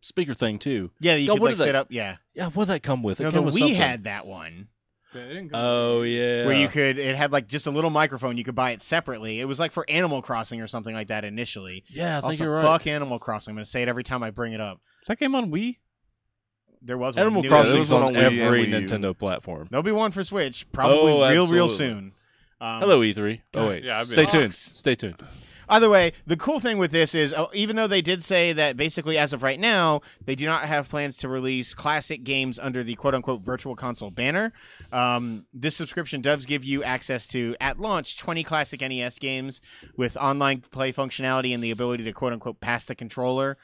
speaker thing too.
Yeah, you
Oh,
could
what
like
did
set
that-
up. Yeah,
Yeah, what did that come with? It
no,
came
the
with
Wii
something.
had that one
Yeah, it didn't come
Oh yeah.
where you could. It had like just a little microphone. You could buy it separately. It was like for Animal Crossing or something like that initially.
Yeah, I think
Also,
you're right.
fuck Animal Crossing. I'm gonna say it every time I bring it up.
Does that game on Wii?
There was one.
Animal
New-
there
Crossing's
was one
on
on Wii and
every
Wii U.
Nintendo platform.
There'll be one for Switch, probably
Oh,
real
absolutely.
soon.
Hello, E3.
God,
Oh wait,
yeah, I've
stay
been-
tuned.
Sucks.
Stay tuned.
Either way, the cool thing with this is, even though they did say that basically as of right now, they do not have plans to release classic games under the quote-unquote virtual console banner, this subscription does give you access to, at launch, 20 classic NES games with online play functionality and the ability to quote-unquote pass the controller.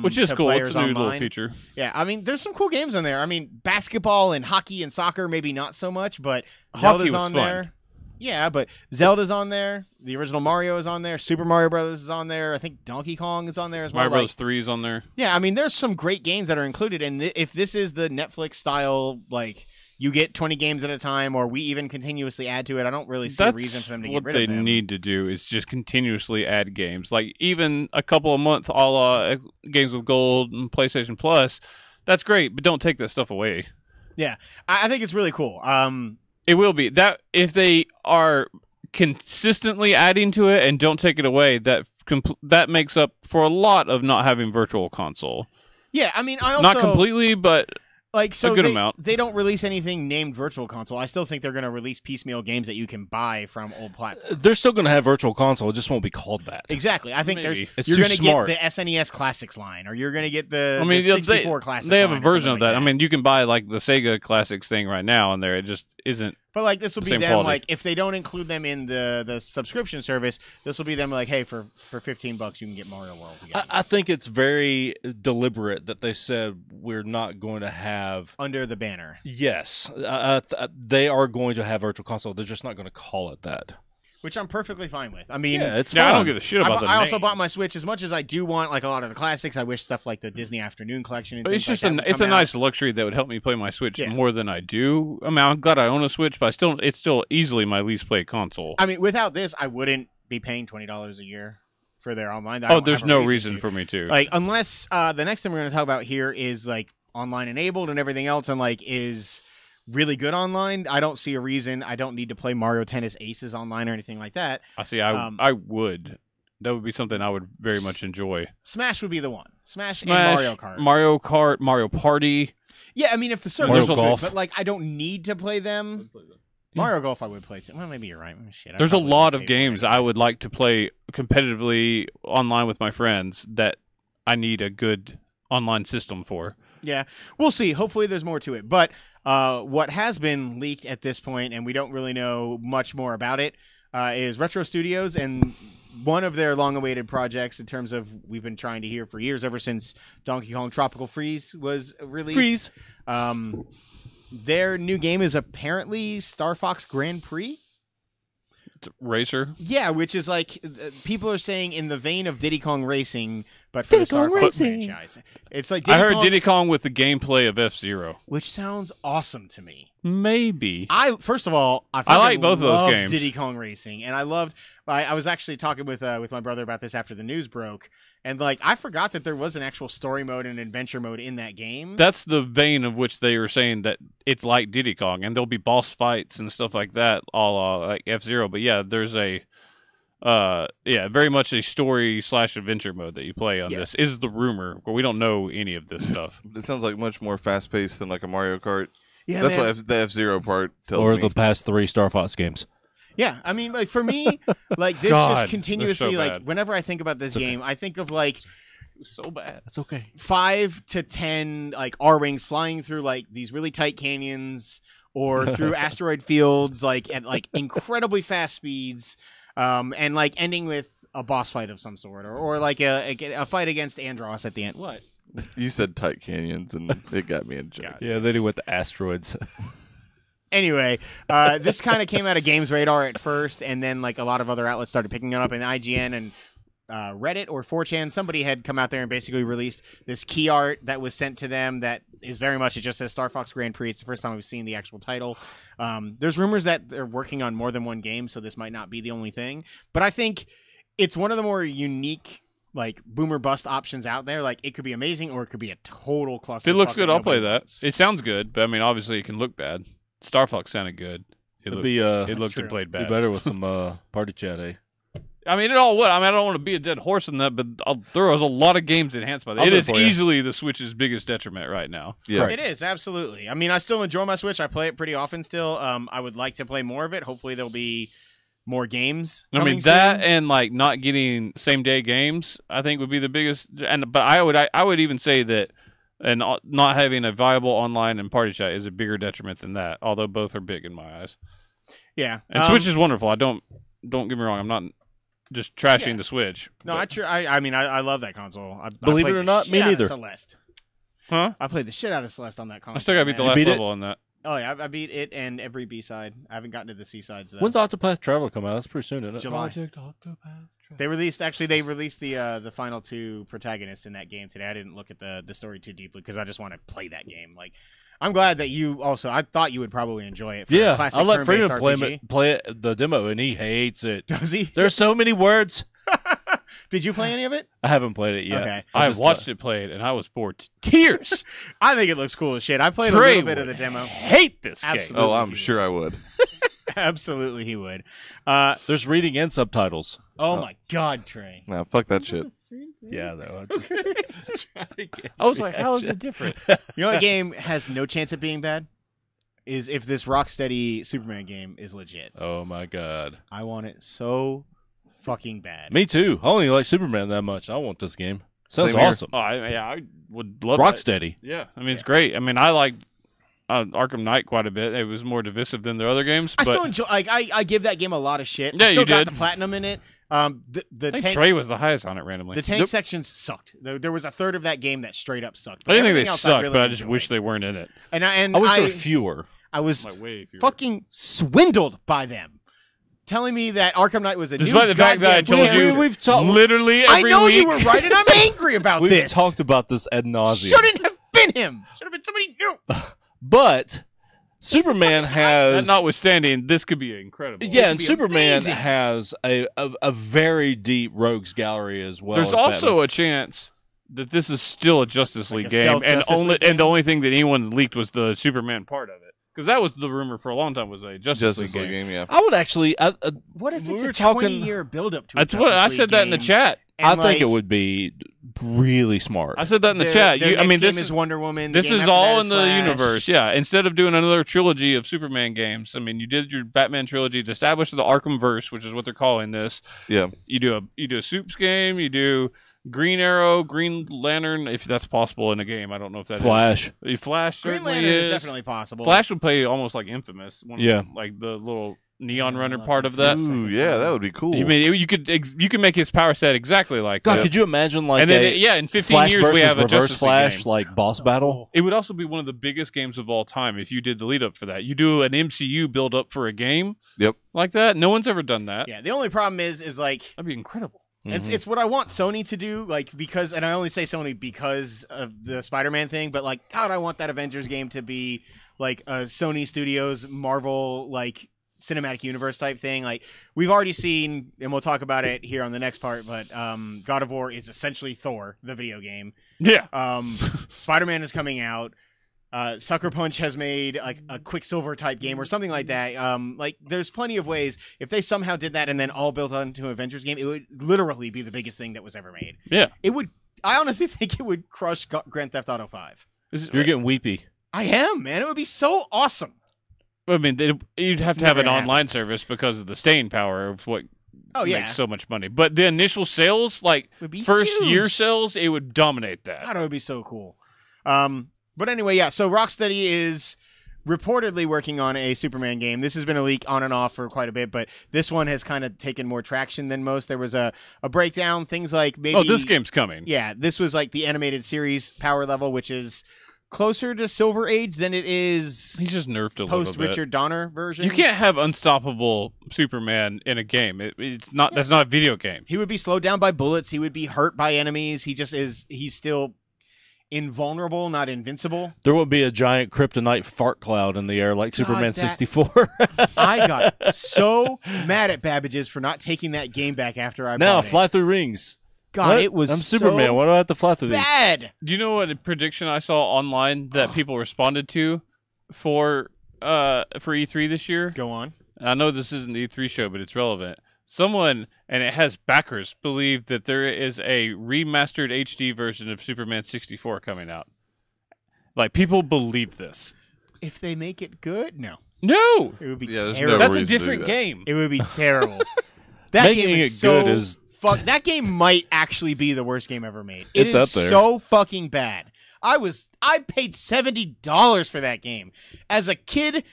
Which is
to
cool.
players
It's a new little
online.
feature.
Yeah, I mean, there's some cool games on there. I mean, basketball and hockey and soccer, maybe not so much, but
Hockey
Zelda's
was
on
fun.
there. Yeah, but Zelda's on there. The original Mario is on there. Super Mario Brothers is on there. I think Donkey Kong is on there as well.
Mario
Like,
Bros. 3 is on there.
yeah, I mean, there's some great games that are included. And if this is the Netflix style, like, you get 20 games at a time, or we even continuously add to it, I don't really see a
That's
reason for them to get
what
rid
they
of them.
need to do is just continuously add games. Like even a couple a month, a la games with Gold and PlayStation Plus. That's great, but don't take that stuff away.
I think it's really cool.
It will be that if they are consistently adding to it and don't take it away, that makes up for a lot of not having Virtual Console.
Yeah, I mean, I also
Not completely, but
like so
a good
they,
amount.
They don't release anything named Virtual Console. I still think they're going to release piecemeal games that you can buy from old platforms.
They're still going to have Virtual Console. It just won't be called that.
Exactly. I think
Maybe.
It's
you're
too
gonna
smart.
get the SNES Classics line, or you're going to get the,
I mean,
the 64 Classics.
they have a
line or
version
something
of that.
like
I mean, you can buy like the Sega Classics thing right now, and there it just isn't.
but like this will be
same
them.
quality.
Like if they don't include them in the subscription service, this will be them. Like, hey, for $15 you can get Mario World again
I think it's very deliberate that they said we're not going to have.
under the banner.
Yes, they are going to have Virtual Console. They're just not going to call it that.
Which I'm perfectly fine with. I mean,
Yeah, it's
Yeah, I
fun.
don't give a shit about the
I also
name.
bought my Switch. As much as I do want like a lot of the classics, I wish stuff like the Disney Afternoon Collection. And
But it's
things
just
like that would
it's a
come out.
nice luxury that would help me play my Switch
Yeah.
more than I do. I mean, I'm glad I own a Switch, but it's still easily my least played console.
I mean, without this, I wouldn't be paying $20 a year for their online. I
Oh,
don't
there's
have a
no
reason
reason
to.
for me to.
Like, unless the next thing we're going to talk about here is like online enabled and everything else, and like is really good online. I don't see a reason. I don't need to play Mario Tennis Aces online or anything like that.
I see.
um,
I would. That would be something I would very much enjoy.
Smash would be the one. Smash and
Smash,
Mario Kart.
Mario Party.
Yeah, I mean, if the
Mario
servers are good,
Golf.
but like I don't need to play them. Mario Golf, I would play too. Well, maybe you're right. Shit, I
There's a
probably
lot
would
of
pay for
games
it.
I would like to play competitively online with my friends that I need a good online system for.
Yeah, we'll see. Hopefully, there's more to it. But what has been leaked at this point, and we don't really know much more about it, is Retro Studios and one of their long-awaited projects. In terms of, we've been trying to hear for years, ever since Donkey Kong Tropical Freeze was released.
Freeze.
Their new game is apparently Star Fox Grand Prix.
Racer.
Yeah, which is like people are saying in the vein of Diddy Kong Racing, but for the Star Fox franchise. It's like
I heard
Kong,
Diddy Kong with the gameplay of F-Zero.
which sounds awesome to me.
Maybe.
First of all, I
like both of those
loved
games.
Diddy Kong Racing, and I loved. I was actually talking with my brother about this after the news broke, and like I forgot that there was an actual story mode and adventure mode in that game.
That's the vein of which they were saying that it's like Diddy Kong, and there'll be boss fights and stuff like that, all like F-Zero. But yeah, there's a very much a story / adventure mode that you play on
Yeah.
this is the rumor, but we don't know any of this stuff.
It sounds like much more fast paced than like a Mario Kart.
Yeah,
That's
man.
what the F-Zero part tells
Or
me.
the past 3 Star Fox games.
Yeah, I mean, like for me, like this
God,
just
they're
continuously,
so
like
bad.
whenever I think about this game, I think of like
So bad.
That's okay.
5 to 10 like R-wings flying through like these really tight canyons or through asteroid fields, like at like incredibly fast speeds, and like ending with a boss fight of some sort, or like a fight against Andross at the end. What?
You said tight canyons, and it got me in joke.
Yeah, then he went to asteroids.
Anyway, this kind of came out of Games Radar at first, and then like a lot of other outlets started picking it up, and IGN and Reddit or 4chan, somebody had come out there and basically released this key art that was sent to them that is very much, it just says Star Fox Grand Prix. It's the first time we've seen the actual title. There's rumors that they're working on more than one game, so this might not be the only thing. But I think it's one of the more unique, like, boomer bust options out there. Like, it could be amazing or it could be a total cluster.
If it looks good, I'll play that. It sounds good, but I mean, obviously, it can look bad. Star Fox sounded good. It looked and played
Be
bad.
better with some party chat, eh?
I mean, it all would. I mean, I don't want to be a dead horse in that, but there was a lot of games enhanced by that.
I'll
It
do it
is
for you.
easily the Switch's biggest detriment right now.
Yeah.
It is, absolutely. I mean, I still enjoy my Switch. I play it pretty often still. I would like to play more of it. Hopefully there'll be more games
I mean,
coming
that
soon.
and like not getting same day games, I think would be the biggest. But I would even say that, and not having a viable online and party chat is a bigger detriment than that. Although both are big in my eyes.
Yeah.
And Switch is wonderful. I don't get me wrong. I'm not just trashing the Switch.
No,
but-
I mean, I love that console. I
Believe
played
it or
the
not,
shit
me
out of
neither.
Celeste.
Huh?
I played the shit out of Celeste on that console.
I still gotta beat the
man.
last
beat it?
level on that.
Oh yeah, I beat it and every B side. I haven't gotten to the C sides though.
When's Octopath Traveler come out? That's pretty soon, isn't it?
July.
Project Octopath.
They released the final two protagonists in that game today. I didn't look at the story too deeply because I just want to play that game. Like, I'm glad that you also. I thought you would probably enjoy it. For a
Yeah,
classic
I let
turn-based
Freeman
RPG.
play it, the demo, and he hates it.
Does he?
There's so many words.
Did you play any of it?
I haven't played it yet.
Okay.
I
just,
watched it played, and I was bored to tears.
I think it looks cool as shit. I played
Trey
a little bit of the
would
demo.
hate this game.
Absolutely.
Oh, I'm sure I would.
Absolutely, he would.
There's reading and subtitles.
Oh my God, Trey.
Nah, fuck that shit.
Yeah, though.
I was like, how is it different?
You know what game has no chance of being bad? Is if this Rocksteady Superman game is legit.
Oh my god.
I want it so fucking bad.
Me too. I only like Superman that much. I want this game. Sounds
Same here.
awesome.
Oh, I would love that.
Rocksteady.
Yeah, I mean, it's great. I mean, I like Arkham Knight quite a bit. It was more divisive than the other games.
I
But
still enjoy. Like I give that game a lot of shit.
Yeah,
I still
you
got
did.
the platinum in it. The
I think
tank
Trey was the highest on it randomly.
the tank
Yep.
sections sucked. There was a third of that game that straight up sucked.
I didn't think they
Everything else
sucked,
really
but I just
enjoyed.
wish they weren't in it.
And
I wish there were fewer.
I was
Like, way fewer.
fucking swindled by them, telling me that Arkham Knight was a
Despite
new
the fact that I
goddamn
told you
We've talked.
literally
I
every
know
week.
you were right, and I'm angry about
We've
this.
talked about this ad nauseum.
Shouldn't have been him. Should have been somebody new.
But Superman
That
has.
notwithstanding, this could be incredible.
Yeah, and
be
Superman
amazing.
has a very deep rogues gallery as well.
There's
as
also
Batman.
a chance that this is still a Justice League
a
game,
stealth
and
Justice
only
League
and the
game?
only thing that anyone leaked was the Superman part of it, because that was the rumor for a long time was a Justice
Justice
League
League
game.
game, yeah.
I would actually.
What if
We
it's
were
a
talking-
20-year build-up to a
That's what I
Justice
said
League
that in the
game,
chat.
and,
I think
like,
it would be really smart.
I said that in the
their-
chat.
their
I mean,
next
this
game
is
Wonder Woman. the
this
game
is
after
all
that
in the
Flash.
universe. Yeah. Instead of doing another trilogy of Superman games, I mean, you did your Batman trilogy to establish the Arkham verse, which is what they're calling this.
Yeah.
You do a Supes game. You do Green Arrow, Green Lantern, if that's possible in a game. I don't know if that is.
Flash.
Flash
Green
certainly
Lantern is
is.
definitely possible.
Flash would play almost like Infamous.
Yeah.
Like the little neon
Yeah, I
runner
love
part
that.
of that.
Ooh, yeah, that would be cool.
I mean, you could make his power set exactly like
God,
that.
could you imagine like
And then,
a
in 15
Flash
years
versus
we have a
Reverse
Justice League
Flash
game.
like boss battle?
It would also be one of the biggest games of all time if you did the lead up for that. You do an MCU build up for a game
Yep.
like that. No one's ever done that.
Yeah, the only problem is like
That'd be incredible.
it's what I want Sony to do, like, because, and I only say Sony because of the Spider-Man thing, but like, God, I want that Avengers game to be like a Sony Studios Marvel like cinematic universe type thing. Like, we've already seen, and we'll talk about it here on the next part, but God of War is essentially Thor, the video game.
Yeah.
Spider-Man is coming out. Sucker Punch has made like a Quicksilver type game or something like that. Like, there's plenty of ways. If they somehow did that and then all built onto an Avengers game, it would literally be the biggest thing that was ever made.
Yeah.
It would. I honestly think it would crush Grand Theft Auto 5.
You're getting weepy.
I am, man. It would be so awesome.
I mean, you'd have
It's
to have
never
an
gonna
online service because of the staying power of what
Oh yeah,
makes so much money. But the initial sales, like
it would be
first
huge.
year sales, it would dominate that.
God, it would be so cool. But anyway, yeah. So Rocksteady is reportedly working on a Superman game. This has been a leak on and off for quite a bit, but this one has kind of taken more traction than most. There was a breakdown, things like maybe.
Oh, this game's coming.
Yeah, this was like the animated series power level, which is closer to Silver Age than it is
He's just nerfed a little
post
bit.
Richard Donner version.
You can't have unstoppable Superman in a game. It's not. That's not a video game.
He would be slowed down by bullets. He would be hurt by enemies. He just is. He's still invulnerable, not invincible.
There won't be a giant kryptonite fart cloud in the air like Superman
that-
64.
I got so mad at Babbage's for not taking that game back after I
Now
bought it.
fly through rings.
God,
What?
it was
I'm
so
Superman. Why do I have to fly through these?
bad.
Do you know what a prediction I saw online that people responded to for E3 this year?
Go on.
I know this isn't the E3 show, but it's relevant. Someone, and it has backers, believe that there is a remastered HD version of Superman 64 coming out. Like, people believe this.
If they make it good, no,
No!
it would be
Yeah, there's no
terrible.
That's a
reason to do
different
that.
game.
It would be terrible. That
Making
game
it
is so
good is-
that game might actually be the worst game ever made.
It's
It is
up there.
so fucking bad. I paid $70 for that game as a kid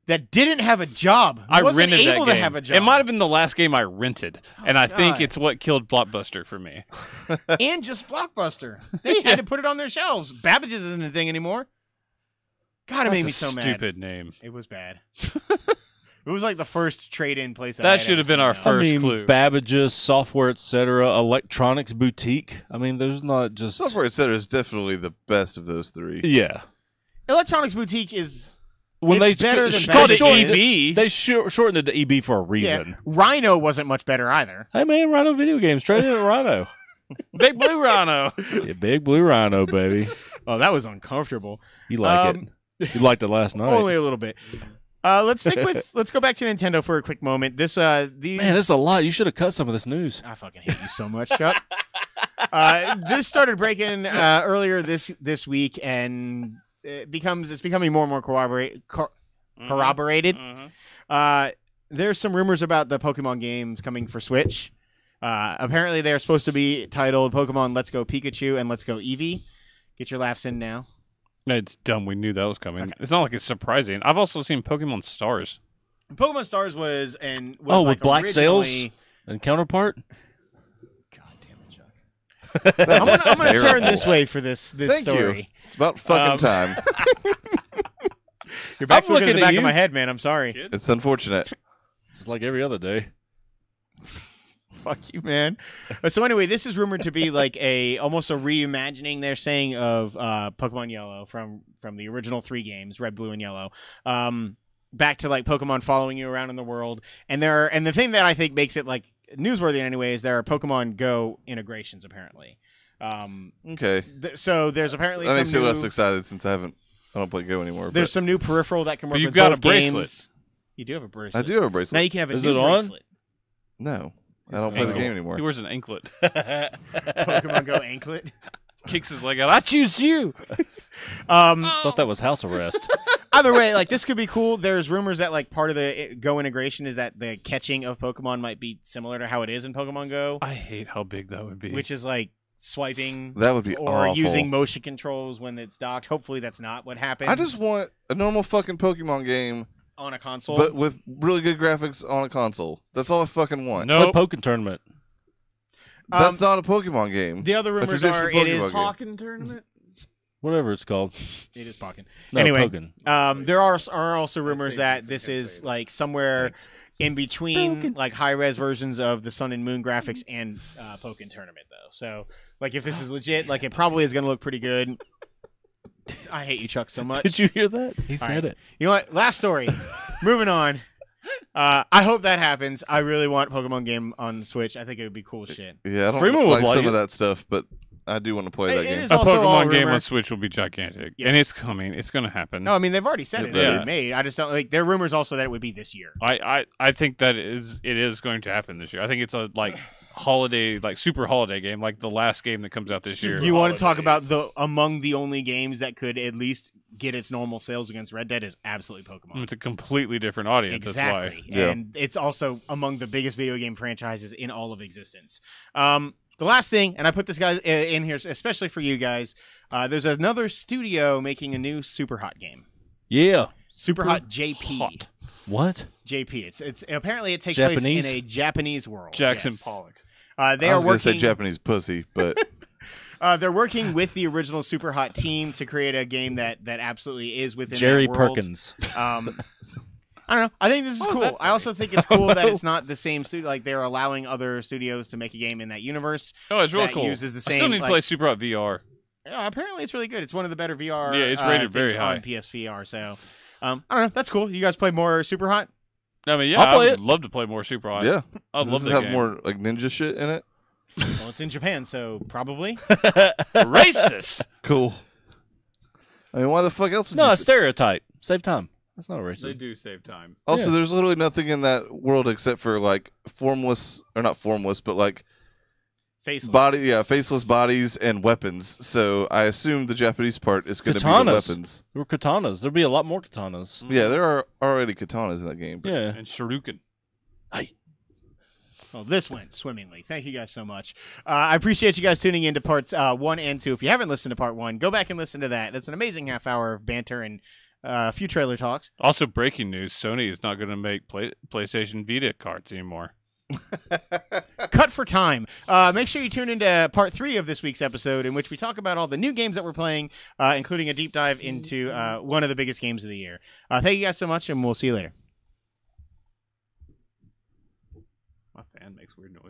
that didn't have a job.
I
wasn't
rented
able
that
to
game.
have a job.
It might have been the last game I rented, and I think
God.
it's what killed Blockbuster for me.
And just Blockbuster. They had to put it on their shelves. Babbage's isn't a thing anymore. God, it made me
That's a
so mad.
stupid name.
It was bad. It was like the first trade-in place.
That should have been our
first.
first
I mean,
clue.
Babbage's, software, etc., electronics boutique. I mean, there's not just
Software Etc. is definitely the best of those three.
Yeah.
Electronics Boutique is
When
It's better than
sh-
Babbage's.
shortened
EB.
they shortened it to EB for a reason.
yeah. Rhino wasn't much better either.
Hey man, Rhino video games, trade in at Rhino.
Big Blue Rhino.
Yeah, big blue Rhino, baby.
Oh, that was uncomfortable.
You like it? You liked it last night.
Only a little bit. Let's go back to Nintendo for a quick moment. These
Man, this is a lot. You should have cut some of this news.
I fucking hate you so much, Chuck. This started breaking earlier this week, and it's becoming more and more corroborated.
Mhm.
There's some rumors about the Pokemon games coming for Switch. Apparently, they're supposed to be titled Pokemon Let's Go Pikachu and Let's Go Eevee. Get your laughs in now.
It's dumb. We knew that was coming.
Okay.
It's not like it's surprising. I've also seen Pokemon Stars.
Pokemon Stars was
with
like
Black Sails
originally-
and counterpart.
God damn it, Chuck. I'm gonna turn
terrible.
this way for this
Thank you.
story.
It's about fucking time.
Your back's
I'm
looking at
looking
the
at
back
you.
of my head, man. I'm sorry.
Kid?
It's unfortunate.
It's like every other day.
Fuck you, man. So anyway, this is rumored to be like almost a reimagining. They're saying of Pokemon Yellow from the original 3 games, Red, Blue, and Yellow. Back to like Pokemon following you around in the world, and the thing that I think makes it like newsworthy in any way is there are Pokemon Go integrations apparently.
Okay.
So there's apparently
That makes
some
me
new,
less excited since I don't play Go anymore.
there's
But
some new peripheral that can work
But you've
with
got
both
a bracelet.
games. You do have a
I
bracelet.
do have a bracelet.
Now you can have a
Is
new
it on?
bracelet.
No, I don't play the
ankle.
game anymore.
He wears an anklet.
Pokemon Go anklet.
Kicks his leg out. I choose you.
Thought that was house arrest.
Either way, like this could be cool. There's rumors that like part of the Go integration is that the catching of Pokemon might be similar to how it is in Pokemon Go,
I hate how big that would be.
which is like swiping
That would be
or
awful.
using motion controls when it's docked. Hopefully, that's not what happens.
I just want a normal fucking Pokemon game,
on a console.
but with really good graphics on a console. That's all I fucking want.
No.
Nope. Pokken tournament.
That's not a Pokemon game.
the other rumors
traditional
are it is
Pokemon game.
Pokken tournament.
Whatever it's called.
it is Pokken.
No,
Anyway,
Pokken.
there are also rumors that this is like somewhere
Thanks.
in between
Pokken.
like high res versions of the Sun and Moon graphics and Pokken Tournament though. So like if this is legit, like it probably is going to look pretty good. I hate you, Chuck, so much.
Did you hear that? He
All
said
right.
it.
You know what? Last story. Moving on. I hope that happens. I really want Pokemon game on Switch. I think it would be cool as shit.
Yeah, I don't
Freeman would
like
like
some
it.
of that stuff, but I do want to play that
It
game.
is
A
also all
Pokemon game
rumor.
on Switch will be gigantic,
Yes.
and it's coming. It's going to happen.
No, I mean they've already said it's
Yeah.
going to be made. I just don't like. There are rumors also that it would be this year.
I think that it is going to happen this year. I think it's a like holiday, like super holiday game, like the last game that comes out this year.
You want to talk about among the only games that could at least get its normal sales against Red Dead is absolutely Pokemon.
It's a completely different audience.
Exactly.
That's why.
Yeah.
And it's also among the biggest video game franchises in all of existence. The last thing, and I put this guy in here especially for you guys, there's another studio making a new Super Hot game.
Yeah.
Super Hot JP.
Hot.
What?
JP. It's apparently it takes
Japanese?
place in a Japanese world.
Jackson
Yes.
Pollock.
They
I
are
was going to
working.
say Japanese pussy, but
They're working with the original Super Hot team to create a game that absolutely is within
Jerry
that world.
Perkins.
I don't know. I think this is
What was
cool.
that
I also think it's cool that it's not the same studio. Like they're allowing other studios to make a game in that universe.
Oh, it's really
that
cool.
uses the
I
same,
still need to
like-
play Super Hot VR.
Yeah, apparently it's really good. It's one of the better VR.
Yeah, it's rated
things
very high.
on PSVR. So, I don't know. That's cool. You guys play more Super Hot?
I mean, yeah,
I'll
I
play
would
it.
love to play more Super Hot.
Yeah.
I would
Does
love
this
that
have
game.
more like ninja shit in it?
Well, it's in Japan, so probably.
Racist.
Cool. I mean, why the fuck else? Would
No,
you
a stereotype. Save time. That's not a
They
racist.
do save time.
Also,
Yeah.
there's literally nothing in that world except for like formless, or not formless, but like
Faceless.
faceless bodies and weapons. So I assume the Japanese part is going to be the
Katanas.
weapons.
There were katanas. There'll be a lot more katanas.
Yeah, there are already katanas in that game. But
Yeah.
And Shuriken.
Well, this went swimmingly. Thank you guys so much. I appreciate you guys tuning in to parts 1 and 2. If you haven't listened to part 1, go back and listen to that. That's an amazing half hour of banter and a few trailer talks.
Also, breaking news: Sony is not going to make PlayStation Vita carts anymore.
Cut for time. Make sure you tune into part 3 of this week's episode, in which we talk about all the new games that we're playing, including a deep dive into one of the biggest games of the year. Thank you guys so much, and we'll see you later.
My fan makes weird noises.